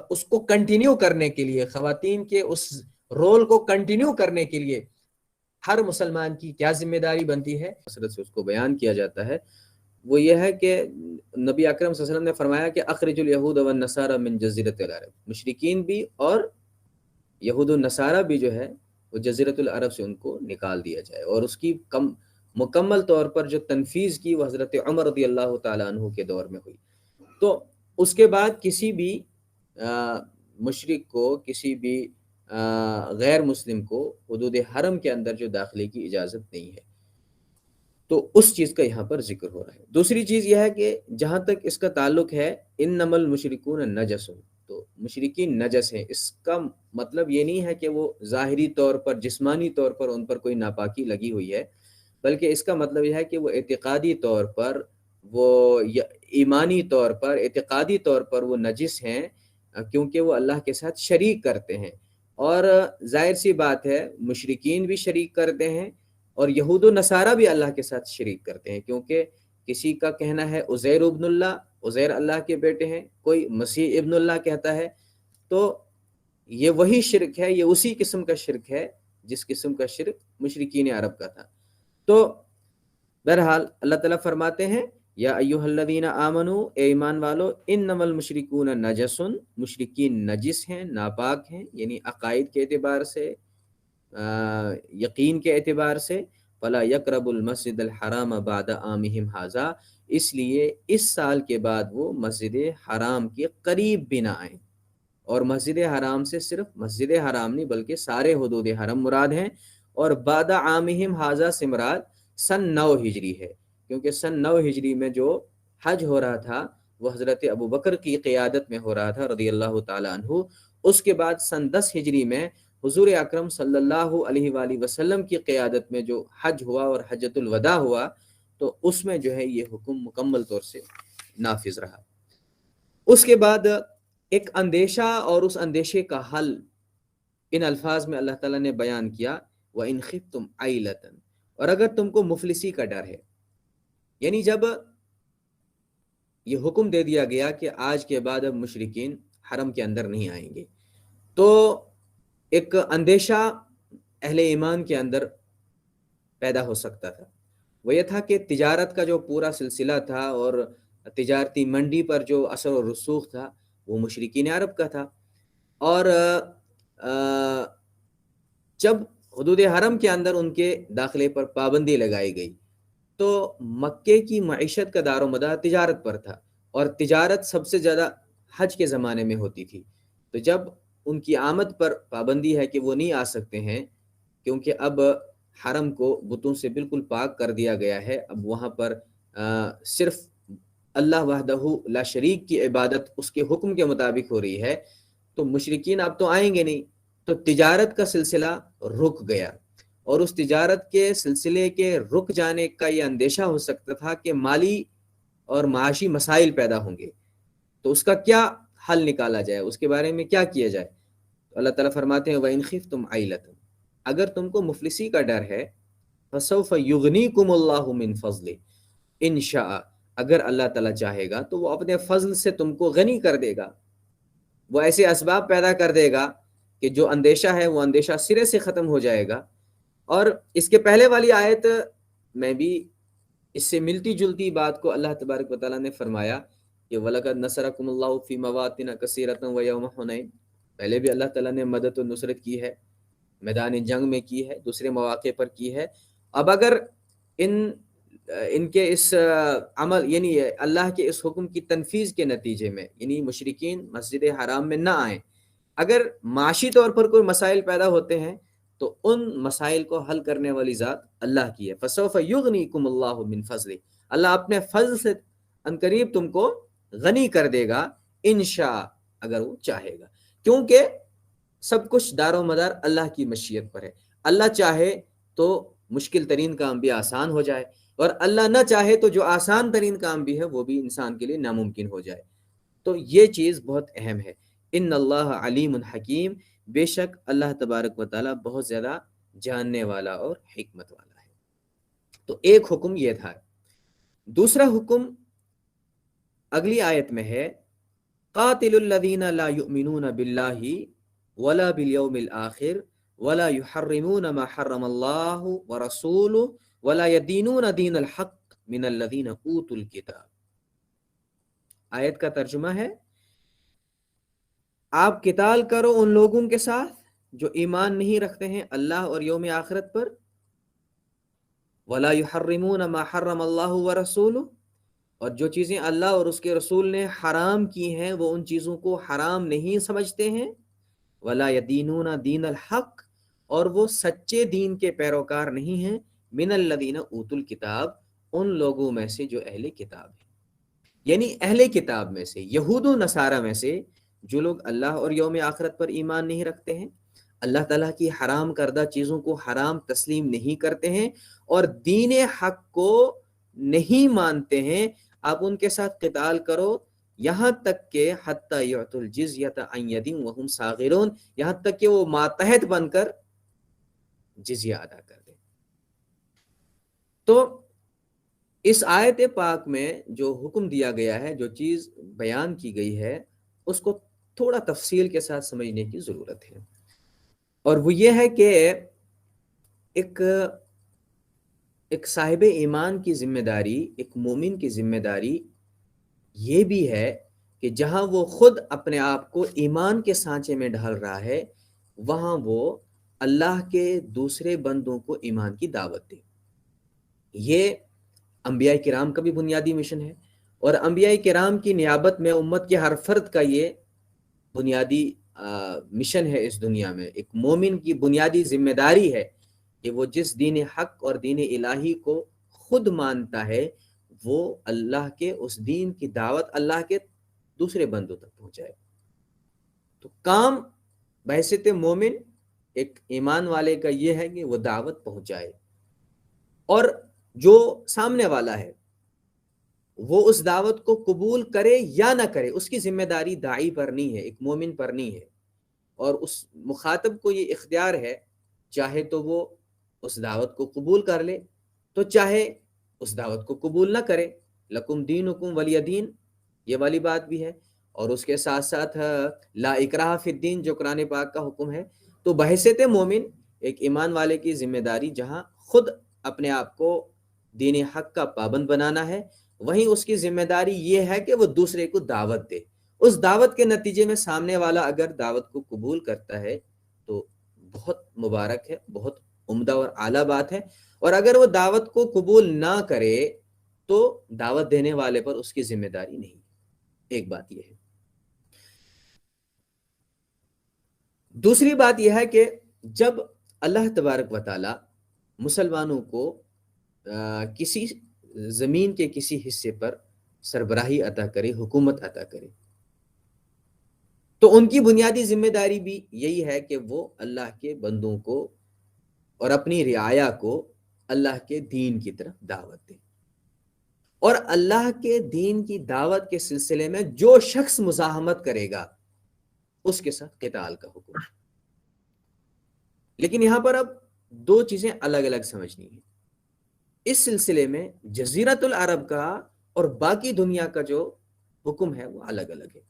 اس کو کنٹینیو کرنے کے لیے، خواتین کے اس رول کو کنٹینیو کرنے کے لیے ہر مسلمان کی کیا ذمہ داری بنتی ہے، کثرت سے اس کو بیان کیا جاتا ہے۔ وہ یہ ہے کہ نبی اکرم صلی اللہ علیہ وسلم نے فرمایا کہ اخرج الیہود والنصارى من جزیرۃ العرب، مشرکین بھی اور یہود و نصارہ بھی جو ہے وہ جزیرۃ العرب سے ان کو نکال دیا جائے، اور اس کی مکمل طور پر جو تنفیذ کی وہ حضرت عمر رضی اللہ تعالیٰ عنہ کے دور میں ہوئی۔ تو اس کے بعد کسی بھی مشرک کو، کسی بھی غیر مسلم کو حدود حرم کے اندر جو داخلے کی اجازت نہیں ہے، تو اس چیز کا یہاں پر ذکر ہو رہا ہے۔ دوسری چیز یہ ہے کہ جہاں تک اس کا تعلق ہے انما المشرکون نجس، تو مشرکین نجس ہیں، اس کا مطلب یہ نہیں ہے کہ وہ ظاہری طور پر، جسمانی طور پر ان پر کوئی ناپاکی لگی ہوئی ہے، بلکہ اس کا مطلب یہ ہے کہ وہ اعتقادی طور پر، وہ ایمانی طور پر، اعتقادی طور پر وہ نجس ہیں، کیونکہ وہ اللہ کے ساتھ شریک کرتے ہیں۔ اور ظاہر سی بات ہے مشرکین بھی شریک کرتے ہیں اور یہود و نصارہ بھی اللہ کے ساتھ شریک کرتے ہیں، کیونکہ کسی کا کہنا ہے عزیر ابن اللہ، عزیر اللہ کے بیٹے ہیں، کوئی مسیح ابن اللہ کہتا ہے، تو یہ وہی شرک ہے، یہ اسی قسم کا شرک ہے جس قسم کا شرک مشرکین عرب کا تھا۔ تو بہرحال اللہ تعالیٰ فرماتے ہیں یا ایھا الذین آمنوا، اے ایمان والو، انما المشرکون نجس، مشرکین نجس ہیں، ناپاک ہیں، یعنی عقائد کے اعتبار سے، یقین کے اعتبار سے، فلا یقرب المسجد الحرام بعد عامہم ھذا، اس لیے اس سال کے بعد وہ مسجد حرام کے قریب بھی نہ آئیں، اور مسجد حرام سے صرف مسجد حرام نہیں بلکہ سارے حدود حرم مراد ہیں، اور بعد عامہم ھذا سے مراد سن 9 ہجری ہے، کیونکہ سن 9 ہجری میں جو حج ہو رہا تھا وہ حضرت ابو بکر کی قیادت میں ہو رہا تھا رضی اللہ تعالیٰ عنہ۔ اس کے بعد سن 10 ہجری میں حضور اکرم صلی اللہ علیہ وآلہ وسلم کی قیادت میں جو حج ہوا اور حجۃ الوداع ہوا، تو اس میں جو ہے یہ حکم مکمل طور سے نافذ رہا۔ اس کے بعد ایک اندیشہ اور اس اندیشے کا حل ان الفاظ میں اللہ تعالیٰ نے بیان کیا، وَإِنْ خِفْتُمْ عَيْلَةً، اور اگر تم کو مفلسی کا ڈر ہے، یعنی جب یہ حکم دے دیا گیا کہ آج کے بعد اب مشرکین حرم کے اندر نہیں آئیں گے، تو ایک اندیشہ اہل ایمان کے اندر پیدا ہو سکتا تھا۔ وہ یہ تھا کہ تجارت کا جو پورا سلسلہ تھا اور تجارتی منڈی پر جو اثر و رسوخ تھا وہ مشرکین عرب کا تھا، اور جب حدود حرم کے اندر ان کے داخلے پر پابندی لگائی گئی تو مکے کی معیشت کا دار و مدار تجارت پر تھا، اور تجارت سب سے زیادہ حج کے زمانے میں ہوتی تھی۔ تو جب ان کی آمد پر پابندی ہے کہ وہ نہیں آ سکتے ہیں، کیونکہ اب حرم کو بتوں سے بالکل پاک کر دیا گیا ہے، اب وہاں پر صرف اللہ وحدہ لا شریک کی عبادت اس کے حکم کے مطابق ہو رہی ہے، تو مشرکین اب تو آئیں گے نہیں، تو تجارت کا سلسلہ رک گیا، اور اس تجارت کے سلسلے کے رک جانے کا یہ اندیشہ ہو سکتا تھا کہ مالی اور معاشی مسائل پیدا ہوں گے، تو اس کا کیا حل نکالا جائے، اس کے بارے میں کیا کیا جائے۔ تو اللہ تعالیٰ فرماتے ہیں وَإِنْ خِفْتُمْ عَيْلَةً، اگر تم کو مفلسی کا ڈر ہے، فَسَوْفَ يُغْنِيكُمُ اللَّهُ مِنْ فَضْلِهِ إِنْ شَاءَ، اگر اللہ تعالیٰ چاہے گا تو وہ اپنے فضل سے تم کو غنی کر دے گا، وہ ایسے اسباب پیدا کر دے گا کہ جو اندیشہ ہے وہ اندیشہ سرے سے ختم ہو جائے گا۔ اور اس کے پہلے والی آیت میں بھی اس سے ملتی جلتی بات کو اللہ تبارک و تعالیٰ نے فرمایا کہ وَلَقَدْ نَصَرَكُمُ اللَّهُ فِي مَوَاطِنَ كَثِيرَةً وَيَوْمَ حُنَيْنٍ، پہلے بھی اللہ تعالیٰ نے مدد و نصرت کی ہے، میدان جنگ میں کی ہے، دوسرے مواقع پر کی ہے۔ اب اگر ان کے اس عمل یعنی اللہ کے اس حکم کی تنفیذ کے نتیجے میں یعنی مشرکین مسجد حرام میں نہ آئیں، اگر معاشی طور پر کوئی مسائل پیدا ہوتے ہیں تو ان مسائل کو حل کرنے والی ذات اللہ کی ہے۔ فَسَوْفَ يُغْنِيكُمُ اللَّهُ مِنْ فَضْلِهِ، اللہ اپنے فضل سے عنقریب تم کو غنی کر دے گا، انشاء، اگر وہ چاہے گا، کیونکہ سب کچھ دار و مدار اللہ کی مشیت پر ہے۔ اللہ چاہے تو مشکل ترین کام بھی آسان ہو جائے، اور اللہ نہ چاہے تو جو آسان ترین کام بھی ہے وہ بھی انسان کے لیے ناممکن ہو جائے۔ تو یہ چیز بہت اہم ہے۔ ان اللہ علیم حکیم، بے شک اللہ تبارک و تعالیٰ بہت زیادہ جاننے والا اور حکمت والا ہے۔ تو ایک حکم یہ تھا۔ دوسرا حکم اگلی آیت میں ہے قاتل الذین لا یؤمنون باللہ ولا بالیوم الآخر ولا یحرمون ما حرم اللہ ورسولہ ولا یدینون دین الحق من الذین اوتوا الکتاب۔ آیت کا ترجمہ ہے آپ قتال کرو ان لوگوں کے ساتھ جو ایمان نہیں رکھتے ہیں اللہ اور یوم آخرت پر، ولا یحرمون ما حرم اللہ ورسولہ، اور جو چیزیں اللہ اور اس کے رسول نے حرام کی ہیں وہ ان چیزوں کو حرام نہیں سمجھتے ہیں، ولا یدینون دین الحق، اور وہ سچے دین کے پیروکار نہیں ہیں، من الذین اوتوا الکتاب، ان لوگوں میں سے جو اہل کتاب ہیں، یعنی اہل کتاب میں سے، یہود و نصارہ میں سے جو لوگ اللہ اور یوم آخرت پر ایمان نہیں رکھتے ہیں، اللہ تعالیٰ کی حرام کردہ چیزوں کو حرام تسلیم نہیں کرتے ہیں اور دین حق کو نہیں مانتے ہیں، آپ ان کے ساتھ قتال کرو یہاں تک کہ حتی یعطوا الجزیۃ عن ید وہم صاغرون، یہاں تک کہ وہ ماتحت بن کر جزیہ ادا کر دیں۔ تو اس آیت پاک میں جو حکم دیا گیا ہے، جو چیز بیان کی گئی ہے، اس کو تھوڑا تفصیل کے ساتھ سمجھنے کی ضرورت ہے، اور وہ یہ ہے کہ ایک صاحب ایمان کی ذمہ داری، ایک مومن کی ذمہ داری یہ بھی ہے کہ جہاں وہ خود اپنے آپ کو ایمان کے سانچے میں ڈھال رہا ہے، وہاں وہ اللہ کے دوسرے بندوں کو ایمان کی دعوت دے۔ یہ انبیاء کرام کا بھی بنیادی مشن ہے، اور انبیاء کرام کی نیابت میں امت کے ہر فرد کا یہ بنیادی مشن ہے اس دنیا میں، ایک مومن کی بنیادی ذمہ داری ہے کہ وہ جس دین حق اور دین الہی کو خود مانتا ہے وہ اللہ کے اس دین کی دعوت اللہ کے دوسرے بندوں تک پہنچائے۔ تو کام بحیثیت مومن ایک ایمان والے کا یہ ہے کہ وہ دعوت پہنچائے، اور جو سامنے والا ہے وہ اس دعوت کو قبول کرے یا نہ کرے اس کی ذمہ داری داعی پر نہیں ہے، ایک مومن پر نہیں ہے، اور اس مخاطب کو یہ اختیار ہے، چاہے تو وہ اس دعوت کو قبول کر لے تو چاہے اس دعوت کو قبول نہ کرے، لکم دینکم ولی دین، یہ والی بات بھی ہے۔ اور اس کے ساتھ ساتھ لا اکراہ فی الدین جو قرآن پاک کا حکم ہے، تو بحیثیت مومن ایک ایمان والے کی ذمہ داری جہاں خود اپنے آپ کو دین حق کا پابند بنانا ہے، وہیں اس کی ذمہ داری یہ ہے کہ وہ دوسرے کو دعوت دے۔ اس دعوت کے نتیجے میں سامنے والا اگر دعوت کو قبول کرتا ہے تو بہت مبارک ہے، بہت عمدہ اور اعلیٰ بات ہے، اور اگر وہ دعوت کو قبول نہ کرے تو دعوت دینے والے پر اس کی ذمہ داری نہیں۔ ایک بات یہ ہے۔ دوسری بات یہ ہے کہ جب اللہ تبارک و تعالی مسلمانوں کو کسی زمین کے کسی حصے پر سربراہی عطا کرے، حکومت عطا کرے، تو ان کی بنیادی ذمہ داری بھی یہی ہے کہ وہ اللہ کے بندوں کو اور اپنی رعایا کو اللہ کے دین کی طرف دعوت دیں، اور اللہ کے دین کی دعوت کے سلسلے میں جو شخص مزاحمت کرے گا اس کے ساتھ قتال کا حکم ہے۔ لیکن یہاں پر اب دو چیزیں الگ الگ سمجھنی ہیں۔ اس سلسلے میں جزیرۃ العرب کا اور باقی دنیا کا جو حکم ہے وہ الگ الگ ہے۔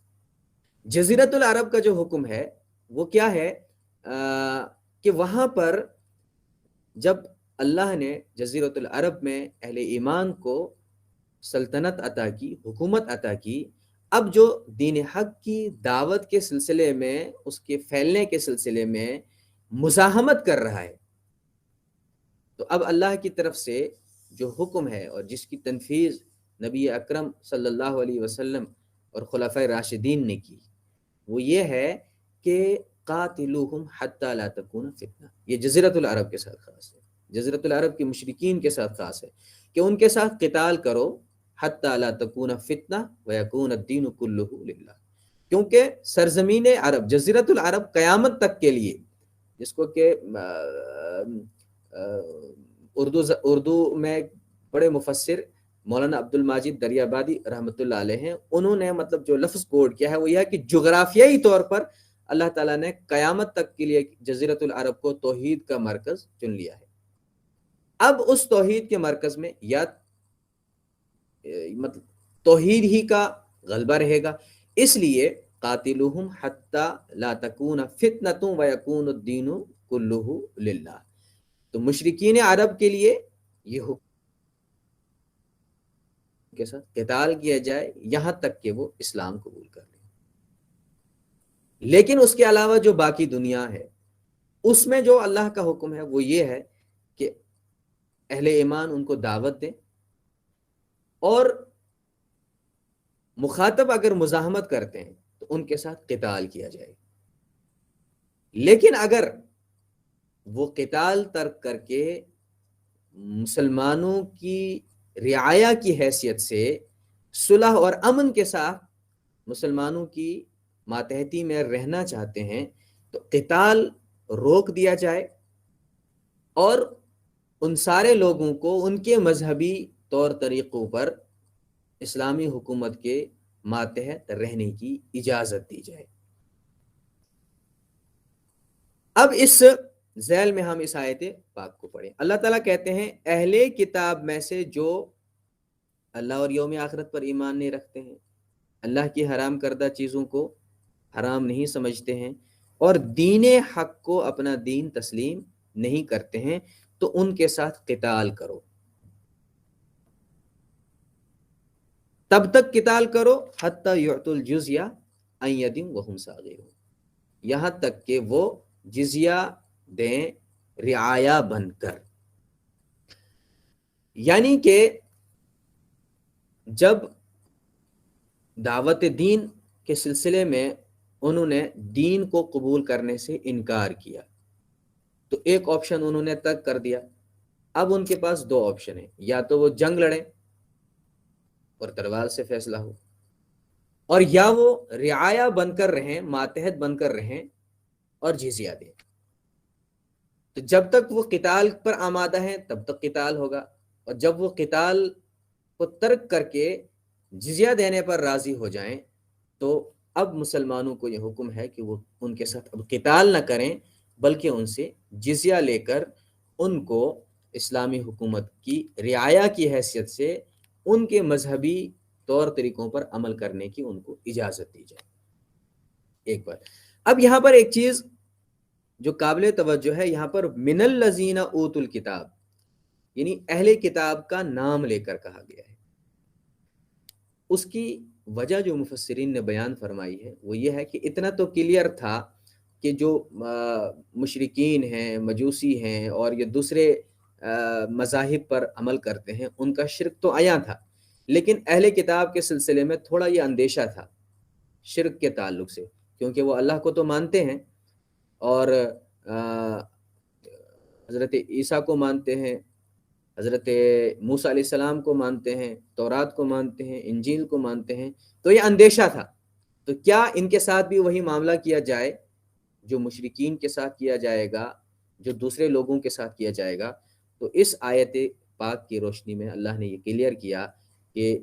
جزیرۃ العرب کا جو حکم ہے وہ کیا ہے کہ وہاں پر جب اللہ نے جزیرۃ العرب میں اہل ایمان کو سلطنت عطا کی، حکومت عطا کی، اب جو دین حق کی دعوت کے سلسلے میں، اس کے پھیلنے کے سلسلے میں مزاحمت کر رہا ہے، تو اب اللہ کی طرف سے جو حکم ہے اور جس کی تنفیذ نبی اکرم صلی اللہ علیہ وسلم اور خلفائے راشدین نے کی، وہ یہ ہے کہ قاتلوہم حتی لا تکون فتنہ۔ یہ جزیرۃ العرب کے ساتھ خاص ہے، جزیرۃ العرب کے مشرکین کے ساتھ خاص ہے کہ ان کے ساتھ قتال کرو حتی لا تکون فتنہ ویکون الدین کلہ للہ، کیونکہ سرزمین عرب، جزیرۃ العرب قیامت تک کے لیے، جس کو کہ اردو میں بڑے مفسر مولانا عبد الماجد دریابادی رحمۃ اللہ علیہ ہیں، انہوں نے مطلب جو لفظ کوڈ کیا ہے وہ یہ ہے کہ جغرافیائی طور پر اللہ تعالیٰ نے قیامت تک کے لیے جزیرۃ العرب کو توحید کا مرکز چن لیا ہے۔ اب اس توحید کے مرکز میں یا مطلب توحید ہی کا غلبہ رہے گا، اس لیے قاتلوہم حتی لا تکون فتنۃ ویکون الدین کلہ للہ۔ تو مشرکین عرب کے لیے یہ حکم کے ساتھ قتال کیا جائے یہاں تک کہ وہ اسلام قبول کر لیں۔ لیکن اس کے علاوہ جو باقی دنیا ہے اس میں جو اللہ کا حکم ہے وہ یہ ہے کہ اہل ایمان ان کو دعوت دیں، اور مخاطب اگر مزاحمت کرتے ہیں تو ان کے ساتھ قتال کیا جائے۔ لیکن اگر وہ قتال ترک کر کے مسلمانوں کی رعایا کی حیثیت سے صلح اور امن کے ساتھ مسلمانوں کی ماتحتی میں رہنا چاہتے ہیں تو قتال روک دیا جائے، اور ان سارے لوگوں کو ان کے مذہبی طور طریقوں پر اسلامی حکومت کے ماتحت رہنے کی اجازت دی جائے۔ اب اس ذیل میں ہم اس آیت پاک کو پڑھیں۔ اللہ تعالیٰ کہتے ہیں اہل کتاب میں سے جو اللہ اور یوم آخرت پر ایمان نہیں رکھتے ہیں، اللہ کی حرام کردہ چیزوں کو حرام نہیں سمجھتے ہیں، اور دین حق کو اپنا دین تسلیم نہیں کرتے ہیں، تو ان کے ساتھ قتال کرو۔ تب تک قتال کرو حتی یعطوا الجزیہ عن ید وہم صاغرون، یہاں تک کہ وہ جزیہ دیں رعایا بن کر۔ یعنی کہ جب دعوت دین کے سلسلے میں انہوں نے دین کو قبول کرنے سے انکار کیا، تو ایک آپشن انہوں نے ترک کر دیا۔ اب ان کے پاس دو آپشن ہیں، یا تو وہ جنگ لڑیں اور تلوار سے فیصلہ ہو، اور یا وہ رعایا بن کر رہیں، ماتحت بن کر رہیں اور جزیہ دیں۔ تو جب تک وہ قتال پر آمادہ ہیں تب تک قتال ہوگا، اور جب وہ قتال کو ترک کر کے جزیہ دینے پر راضی ہو جائیں تو اب مسلمانوں کو یہ حکم ہے کہ وہ ان کے ساتھ اب قتال نہ کریں، بلکہ ان سے جزیہ لے کر ان کو اسلامی حکومت کی رعایا کی حیثیت سے ان کے مذہبی طور طریقوں پر عمل کرنے کی ان کو اجازت دی جائے۔ ایک بات اب یہاں پر ایک چیز جو قابل توجہ ہے، یہاں پر من الذین اوتوا الکتاب یعنی اہل کتاب کا نام لے کر کہا گیا ہے۔ اس کی وجہ جو مفسرین نے بیان فرمائی ہے وہ یہ ہے کہ اتنا تو کلیئر تھا کہ جو مشرکین ہیں، مجوسی ہیں اور یہ دوسرے مذاہب پر عمل کرتے ہیں، ان کا شرک تو عیاں تھا، لیکن اہل کتاب کے سلسلے میں تھوڑا یہ اندیشہ تھا شرک کے تعلق سے، کیونکہ وہ اللہ کو تو مانتے ہیں اور حضرت عیسیٰ کو مانتے ہیں، حضرت موسیٰ علیہ السلام کو مانتے ہیں، تورات کو مانتے ہیں، انجیل کو مانتے ہیں، تو یہ اندیشہ تھا تو کیا ان کے ساتھ بھی وہی معاملہ کیا جائے جو مشرکین کے ساتھ کیا جائے گا، جو دوسرے لوگوں کے ساتھ کیا جائے گا۔ تو اس آیت پاک کی روشنی میں اللہ نے یہ کلیئر کیا کہ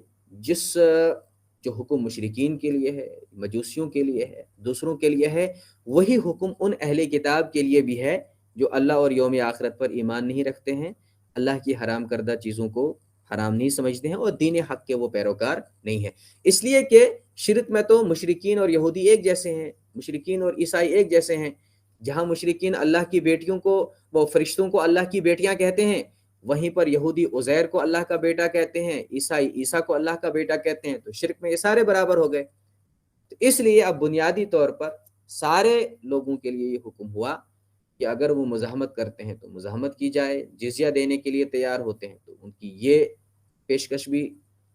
جو حکم مشرکین کے لیے ہے، مجوسیوں کے لیے ہے، دوسروں کے لیے ہے، وہی حکم ان اہل کتاب کے لیے بھی ہے جو اللہ اور یوم آخرت پر ایمان نہیں رکھتے ہیں، اللہ کی حرام کردہ چیزوں کو حرام نہیں سمجھتے ہیں اور دین حق کے وہ پیروکار نہیں ہیں۔ اس لیے کہ شرک میں تو مشرکین اور یہودی ایک جیسے ہیں، مشرکین اور عیسائی ایک جیسے ہیں۔ جہاں مشرکین اللہ کی بیٹیوں کو، وہ فرشتوں کو اللہ کی بیٹیاں کہتے ہیں، وہیں پر یہودی عزیر کو اللہ کا بیٹا کہتے ہیں، عیسائی عیسیٰ کو اللہ کا بیٹا کہتے ہیں، تو شرک میں یہ سارے برابر ہو گئے۔ تو اس لیے اب بنیادی طور پر سارے لوگوں کے لیے یہ حکم ہوا کہ اگر وہ مزاحمت کرتے ہیں تو مزاحمت کی جائے، جزیہ دینے کے لیے تیار ہوتے ہیں تو ان کی یہ پیشکش بھی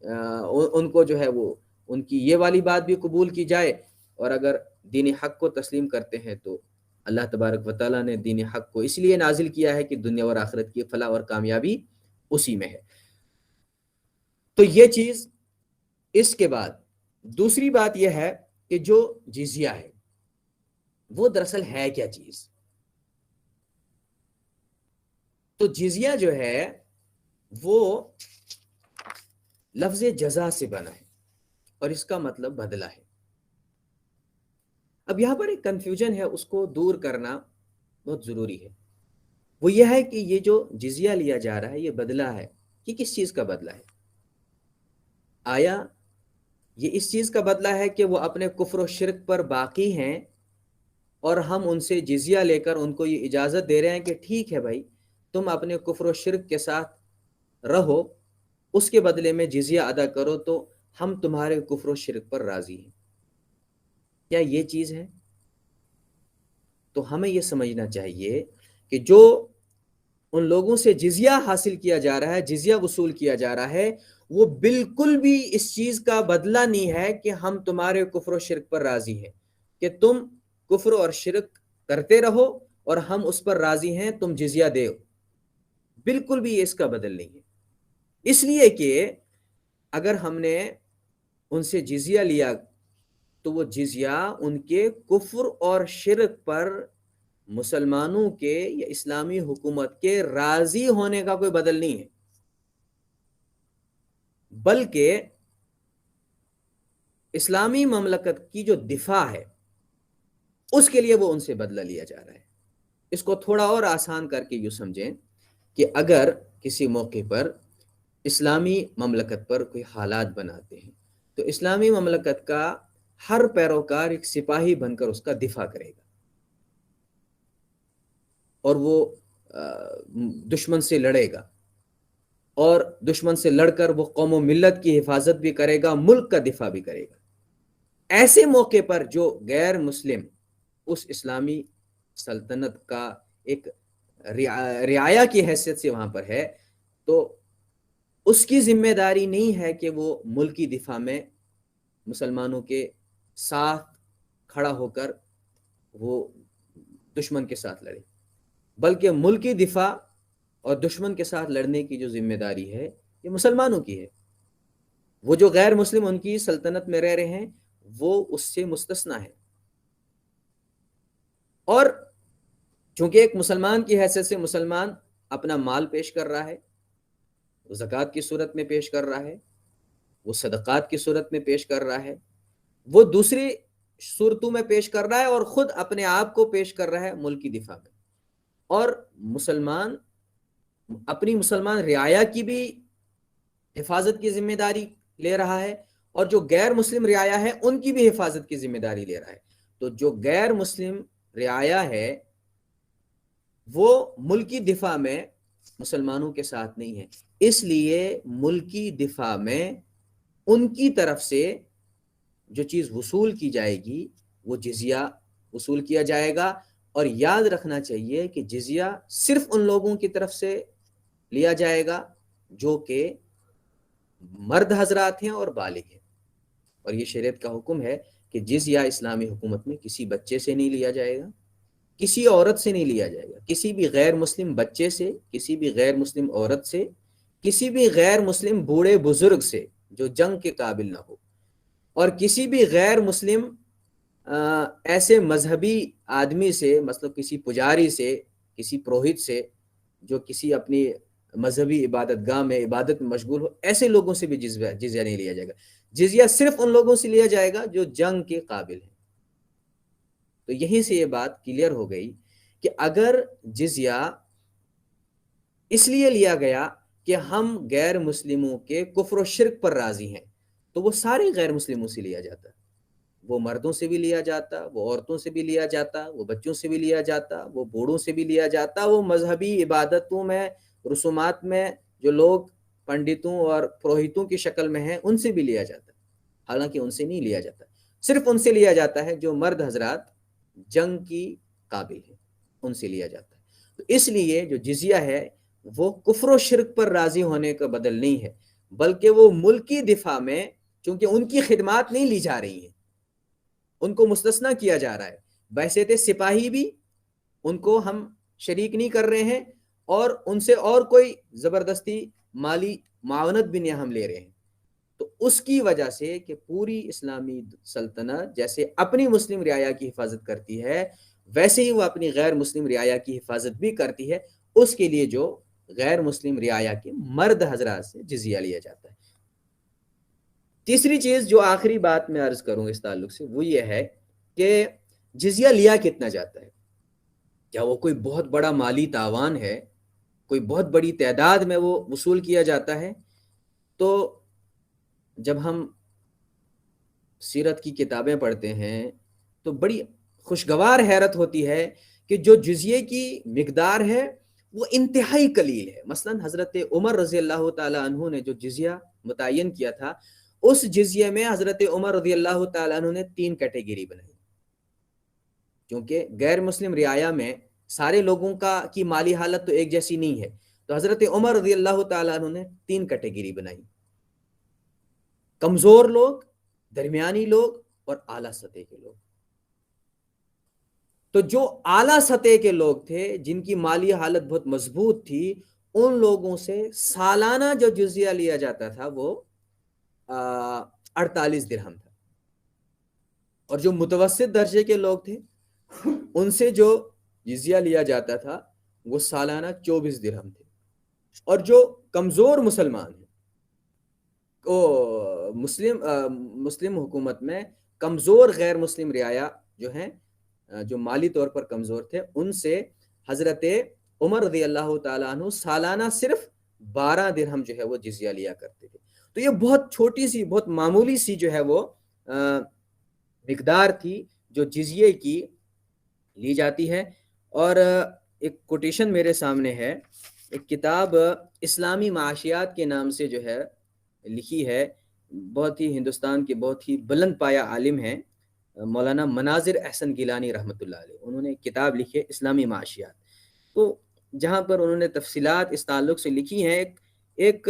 ان کو جو ہے وہ ان کی یہ والی بات بھی قبول کی جائے، اور اگر دین حق کو تسلیم کرتے ہیں تو اللہ تبارک و تعالیٰ نے دین حق کو اس لیے نازل کیا ہے کہ دنیا اور آخرت کی فلاح اور کامیابی اسی میں ہے۔ تو یہ چیز، اس کے بعد دوسری بات یہ ہے کہ جو جزیہ ہے وہ دراصل ہے کیا چیز؟ تو جزیہ جو ہے وہ لفظ جزا سے بنا ہے اور اس کا مطلب بدلہ ہے۔ اب یہاں پر ایک کنفیوژن ہے، اس کو دور کرنا بہت ضروری ہے۔ وہ یہ ہے کہ یہ جو جزیہ لیا جا رہا ہے یہ بدلہ ہے، یہ کس چیز کا بدلہ ہے؟ آیا یہ اس چیز کا بدلہ ہے کہ وہ اپنے کفر و شرک پر باقی ہیں اور ہم ان سے جزیہ لے کر ان کو یہ اجازت دے رہے ہیں کہ ٹھیک ہے بھائی تم اپنے کفر و شرک کے ساتھ رہو، اس کے بدلے میں جزیہ ادا کرو تو ہم تمہارے کفر و شرک پر راضی ہیں؟ کیا یہ چیز ہے؟ تو ہمیں یہ سمجھنا چاہیے کہ جو ان لوگوں سے جزیہ حاصل کیا جا رہا ہے، جزیہ وصول کیا جا رہا ہے، وہ بالکل بھی اس چیز کا بدلہ نہیں ہے کہ ہم تمہارے کفر و شرک پر راضی ہیں، کہ تم کفر اور شرک کرتے رہو اور ہم اس پر راضی ہیں، تم جزیہ دیو۔ بالکل بھی اس کا بدل نہیں ہے، اس لیے کہ اگر ہم نے ان سے جزیہ لیا تو وہ جزیہ ان کے کفر اور شرک پر مسلمانوں کے یا اسلامی حکومت کے راضی ہونے کا کوئی بدل نہیں ہے، بلکہ اسلامی مملکت کی جو دفاع ہے اس کے لیے وہ ان سے بدلہ لیا جا رہا ہے۔ اس کو تھوڑا اور آسان کر کے یوں سمجھیں کہ اگر کسی موقع پر اسلامی مملکت پر کوئی حالات بناتے ہیں تو اسلامی مملکت کا ہر پیروکار ایک سپاہی بن کر اس کا دفاع کرے گا، اور وہ دشمن سے لڑے گا، اور دشمن سے لڑ کر وہ قوم و ملت کی حفاظت بھی کرے گا، ملک کا دفاع بھی کرے گا۔ ایسے موقع پر جو غیر مسلم اس اسلامی سلطنت کا ایک رعایا کی حیثیت سے وہاں پر ہے، تو اس کی ذمہ داری نہیں ہے کہ وہ ملکی دفاع میں مسلمانوں کے ساتھ کھڑا ہو کر وہ دشمن کے ساتھ لڑے، بلکہ ملکی دفاع اور دشمن کے ساتھ لڑنے کی جو ذمہ داری ہے یہ مسلمانوں کی ہے۔ وہ جو غیر مسلم ان کی سلطنت میں رہ رہے ہیں وہ اس سے مستثنا ہے، اور چونکہ ایک مسلمان کی حیثیت سے مسلمان اپنا مال پیش کر رہا ہے، وہ زکوٰۃ کی صورت میں پیش کر رہا ہے، وہ صدقات کی صورت میں پیش کر رہا ہے، وہ دوسری صورتوں میں پیش کر رہا ہے، اور خود اپنے آپ کو پیش کر رہا ہے ملک کی دفاع میں، اور مسلمان اپنی مسلمان رعایا کی بھی حفاظت کی ذمہ داری لے رہا ہے، اور جو غیر مسلم رعایا ہے ان کی بھی حفاظت کی ذمہ داری لے رہا ہے۔ تو جو غیر مسلم رعایا ہے وہ ملکی دفاع میں مسلمانوں کے ساتھ نہیں ہے، اس لیے ملکی دفاع میں ان کی طرف سے جو چیز وصول کی جائے گی وہ جزیہ وصول کیا جائے گا، اور یاد رکھنا چاہیے کہ جزیہ صرف ان لوگوں کی طرف سے لیا جائے گا جو کہ مرد حضرات ہیں اور بالغ ہیں، اور یہ شریعت کا حکم ہے کہ جزیہ اسلامی حکومت میں کسی بچے سے نہیں لیا جائے گا، کسی عورت سے نہیں لیا جائے گا، کسی بھی غیر مسلم بچے سے، کسی بھی غیر مسلم عورت سے، کسی بھی غیر مسلم بوڑھے بزرگ سے جو جنگ کے قابل نہ ہو، اور کسی بھی غیر مسلم ایسے مذہبی آدمی سے، مثلا کسی پجاری سے، کسی پروہت سے جو کسی اپنی مذہبی عبادت گاہ میں عبادت میں مشغول ہو، ایسے لوگوں سے بھی جزیہ نہیں لیا جائے گا۔ جزیہ صرف ان لوگوں سے لیا جائے گا جو جنگ کے قابل ہیں۔ تو یہیں سے یہ بات کلیئر ہو گئی کہ اگر جزیہ اس لیے لیا گیا کہ ہم غیر مسلموں کے کفر و شرک پر راضی ہیں، تو وہ سارے غیر مسلموں سے لیا جاتا، وہ مردوں سے بھی لیا جاتا، وہ عورتوں سے بھی لیا جاتا، وہ بچوں سے بھی لیا جاتا، وہ بوڑھوں سے بھی لیا جاتا، وہ مذہبی عبادتوں میں رسومات میں جو لوگ پنڈتوں اور پروہتوں کی شکل میں ہیں ان سے بھی لیا جاتا، حالانکہ ان سے نہیں لیا جاتا، صرف ان سے لیا جاتا ہے جو مرد حضرات جنگ کی قابل ہیں، ان سے لیا جاتا ہے۔ تو اس لیے جو جزیہ ہے وہ کفر و شرک پر راضی ہونے کا بدل نہیں ہے، بلکہ وہ ملکی دفاع میں چونکہ ان کی خدمات نہیں لی جا رہی ہیں، ان کو مستثنی کیا جا رہا ہے، بحیثیت سپاہی بھی ان کو ہم شریک نہیں کر رہے ہیں، اور ان سے اور کوئی زبردستی مالی معاونت بھی نہیں ہم لے رہے ہیں۔ تو اس کی وجہ سے کہ پوری اسلامی سلطنت جیسے اپنی مسلم رعایا کی حفاظت کرتی ہے ویسے ہی وہ اپنی غیر مسلم رعایا کی حفاظت بھی کرتی ہے، اس کے لیے جو غیر مسلم رعایا کے مرد حضرات سے جزیہ لیا جاتا ہے۔ تیسری چیز جو آخری بات میں عرض کروں اس تعلق سے وہ یہ ہے کہ جزیہ لیا کتنا جاتا ہے، کیا وہ کوئی بہت بڑا مالی تاوان ہے، کوئی بہت بڑی تعداد میں وہ وصول کیا جاتا ہے؟ تو جب ہم سیرت کی کتابیں پڑھتے ہیں تو بڑی خوشگوار حیرت ہوتی ہے کہ جو جزیے کی مقدار ہے وہ انتہائی قلیل ہے۔ مثلا حضرت عمر رضی اللہ تعالیٰ عنہ نے جو جزیہ متعین کیا تھا، اس جزیے میں حضرت عمر رضی اللہ تعالیٰ عنہ نے 3 کیٹیگری بنائی، کیونکہ غیر مسلم رعایا میں سارے لوگوں کی مالی حالت تو ایک جیسی نہیں ہے، تو حضرت عمر رضی اللہ تعالیٰ عنہ نے 3 کیٹیگری بنائی: کمزور لوگ، درمیانی لوگ اور اعلیٰ سطح کے لوگ۔ تو جو اعلیٰ سطح کے لوگ تھے جن کی مالی حالت بہت مضبوط تھی، ان لوگوں سے سالانہ جو جزیہ لیا جاتا تھا وہ 48 درہم تھا، اور جو متوسط درجے کے لوگ تھے ان سے جو جزیہ لیا جاتا تھا وہ سالانہ 24 درہم تھے، اور جو کمزور مسلمان ہیں مسلم حکومت میں کمزور غیر مسلم رعایا جو ہیں جو مالی طور پر کمزور تھے، ان سے حضرت عمر رضی اللہ تعالیٰ عنہ سالانہ صرف 12 درہم جو ہے وہ جزیہ لیا کرتے تھے۔ تو یہ بہت چھوٹی سی، بہت معمولی سی جو ہے وہ مقدار تھی جو جزیے کی لی جاتی ہے۔ اور ایک کوٹیشن میرے سامنے ہے، ایک کتاب اسلامی معاشیات کے نام سے جو ہے لکھی ہے، بہت ہی ہندوستان کے بہت ہی بلند پایہ عالم ہیں مولانا مناظر احسن گیلانی رحمۃ اللہ علیہ، انہوں نے کتاب لکھی ہے اسلامی معاشیات، تو جہاں پر انہوں نے تفصیلات اس تعلق سے لکھی ہیں، ایک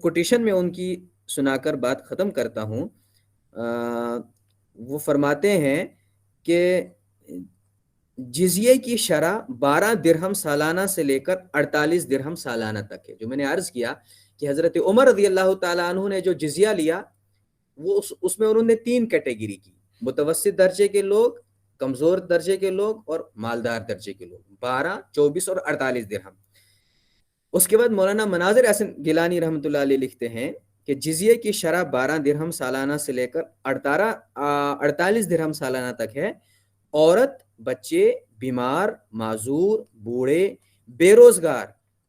کوٹیشن میں ان کی سنا کر بات ختم کرتا ہوں۔ وہ فرماتے ہیں کہ جزیے کی شرح 12 درہم سالانہ سے لے کر 48 درہم سالانہ تک ہے. جو میں نے عرض کیا کہ حضرت عمر رضی اللہ تعالیٰ عنہ نے جو جزیہ لیا وہ اس میں انہوں نے 3 کیٹیگری کی: متوسط درجے کے لوگ، کمزور درجے کے لوگ اور مالدار درجے کے لوگ. 12، 24 اور 48 درہم. اس کے بعد مولانا مناظر احسن گیلانی رحمۃ اللہ علیہ لکھتے ہیں کہ جزیے کی شرح 12 درہم سالانہ سے لے کر 48 درہم سالانہ تک ہے. عورت، بچے، بیمار، معذور، بوڑھے، بے روزگار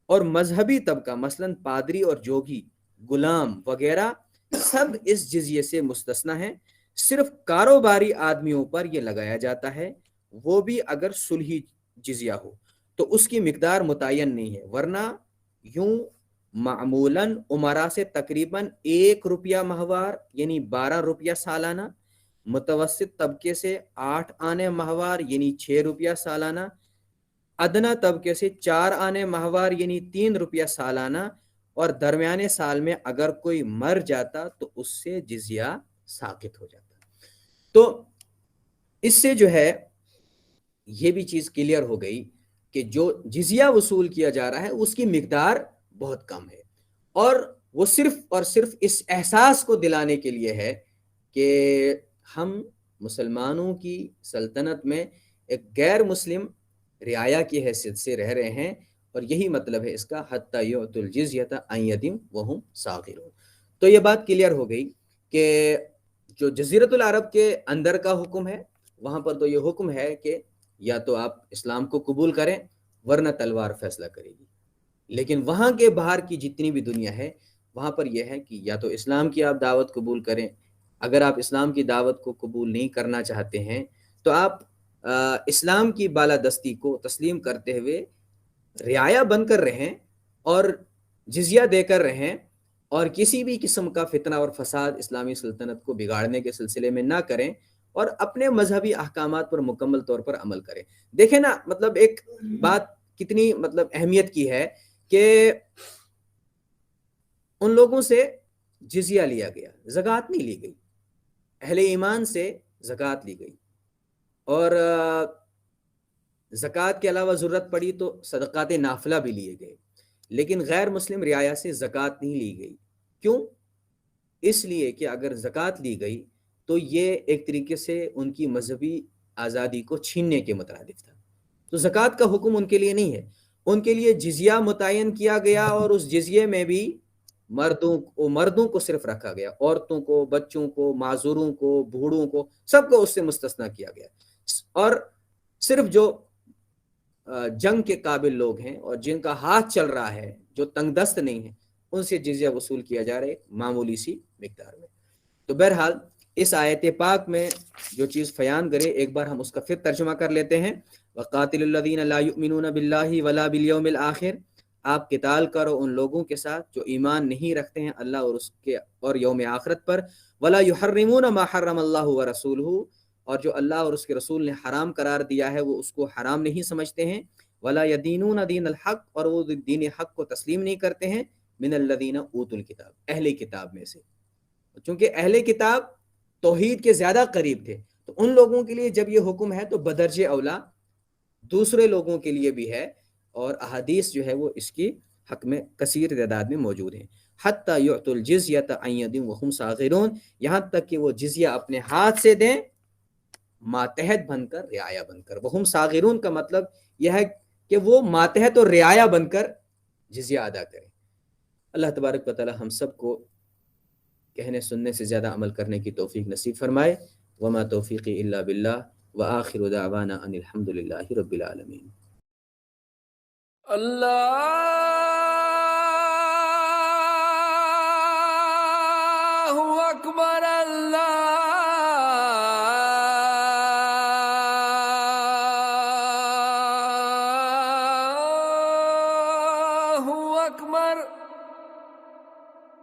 اور مذہبی طبقہ مثلا پادری اور جوگی، غلام وغیرہ سب اس جزیے سے مستثنی ہیں. صرف کاروباری آدمیوں پر یہ لگایا جاتا ہے، وہ بھی اگر صلحی جزیہ ہو تو اس کی مقدار متعین نہیں ہے، ورنہ یوں معمولاً عمرہ سے تقریباً 1 روپیہ ماہوار یعنی 12 روپیہ سالانہ، متوسط طبقے سے 8 آنے ماہوار یعنی 6 روپیہ سالانہ، ادنا طبقے سے 4 آنے ماہوار یعنی 3 روپیہ سالانہ، اور درمیانے سال میں اگر کوئی مر جاتا تو اس سے جزیہ ساقط ہو جاتا. تو اس سے جو ہے یہ بھی چیز کلیئر ہو گئی کہ جو جزیہ وصول کیا جا رہا ہے اس کی مقدار بہت کم ہے، اور وہ صرف اور صرف اس احساس کو دلانے کے لیے ہے کہ ہم مسلمانوں کی سلطنت میں ایک غیر مسلم رعایا کی حیثیت سے رہ رہے ہیں، اور یہی مطلب ہے اس کا حتی یؤتوا الجزیۃ عن ید وہم صاغرون. تو یہ بات کلیئر ہو گئی کہ جو جزیرۃ العرب کے اندر کا حکم ہے وہاں پر تو یہ حکم ہے کہ یا تو آپ اسلام کو قبول کریں ورنہ تلوار فیصلہ کرے گی. لیکن وہاں کے باہر کی جتنی بھی دنیا ہے وہاں پر یہ ہے کہ یا تو اسلام کی آپ دعوت قبول کریں، اگر آپ اسلام کی دعوت کو قبول نہیں کرنا چاہتے ہیں تو آپ اسلام کی بالادستی کو تسلیم کرتے ہوئے رعایا بن کر رہیں اور جزیہ دے کر رہیں، اور کسی بھی قسم کا فتنہ اور فساد اسلامی سلطنت کو بگاڑنے کے سلسلے میں نہ کریں، اور اپنے مذہبی احکامات پر مکمل طور پر عمل کریں. دیکھیں نا، مطلب ایک بات کتنی مطلب اہمیت کی ہے کہ ان لوگوں سے جزیہ لیا گیا، زکوٰۃ نہیں لی گئی. اہل ایمان سے زکوٰۃ لی گئی، اور زکوٰۃ کے علاوہ ضرورت پڑی تو صدقات نافلہ بھی لیے گئے. لیکن غیر مسلم رعایا سے زکوٰۃ نہیں لی گئی. کیوں؟ اس لیے کہ اگر زکوٰۃ لی گئی تو یہ ایک طریقے سے ان کی مذہبی آزادی کو چھیننے کے مترادف تھا. تو زکوٰۃ کا حکم ان کے لیے نہیں ہے، ان کے لیے جزیہ متعین کیا گیا، اور اس جزیے میں بھی مردوں کو صرف رکھا گیا، عورتوں کو، بچوں کو، معذوروں کو، بوڑھوں کو، سب کو اس سے مستثنی کیا گیا. اور صرف جو جنگ کے قابل لوگ ہیں اور جن کا ہاتھ چل رہا ہے، جو تنگ دست نہیں ہیں، ان سے جزیہ وصول کیا جا رہا ہے معمولی سی مقدار میں. تو بہرحال اس آیت پاک میں جو چیز بیان کرے ایک بار ہم اس کا پھر ترجمہ کر لیتے ہیں. وَقَاتِلُوا الَّذِينَ لَا يُؤْمِنُونَ بِاللَّهِ وَلَا بِالْيَوْمِ الْآخِرِ، آپ قتال کرو ان لوگوں کے ساتھ جو ایمان نہیں رکھتے ہیں اللہ اور اس کے اور یوم آخرت پر. وَلَا يُحَرِّمُونَ مَا حَرَّمَ اللَّهُ وَرَسُولُهُ، اور جو اللہ اور اس کے رسول نے حرام قرار دیا ہے وہ اس کو حرام نہیں سمجھتے ہیں. وَلَا يَدِينُونَ دِينَ الْحَقِّ، اور وہ دین حق کو تسلیم نہیں کرتے ہیں. مِنَ الَّذِينَ أُوتُوا الْكِتَابَ، اہل کتاب میں سے، چونکہ اہل کتاب توحید کے زیادہ قریب تھے، تو ان لوگوں کے لیے جب یہ حکم ہے تو بدرجہ اولا دوسرے لوگوں کے لیے بھی ہے، اور احادیث جو ہے وہ اس کی حق میں کثیر تعداد میں موجود ہیں. حتی یعطوا الجزیۃ عن ید وہم صاغرون، یہاں تک کہ وہ جزیہ اپنے ہاتھ سے دیں، ماتحت بن کر، رعایا بن کر. وہم صاغرون کا مطلب یہ ہے کہ وہ ماتحت اور رعایا بن کر جزیہ ادا کریں. اللہ تبارک و تعالی ہم سب کو کہنے سننے سے زیادہ عمل کرنے کی توفیق نصیب فرمائے. وما توفیقی الا باللہ، وآخر دعوانا ان الحمد للہ رب العالمین. اللہ اکبر، اللہ اکبر.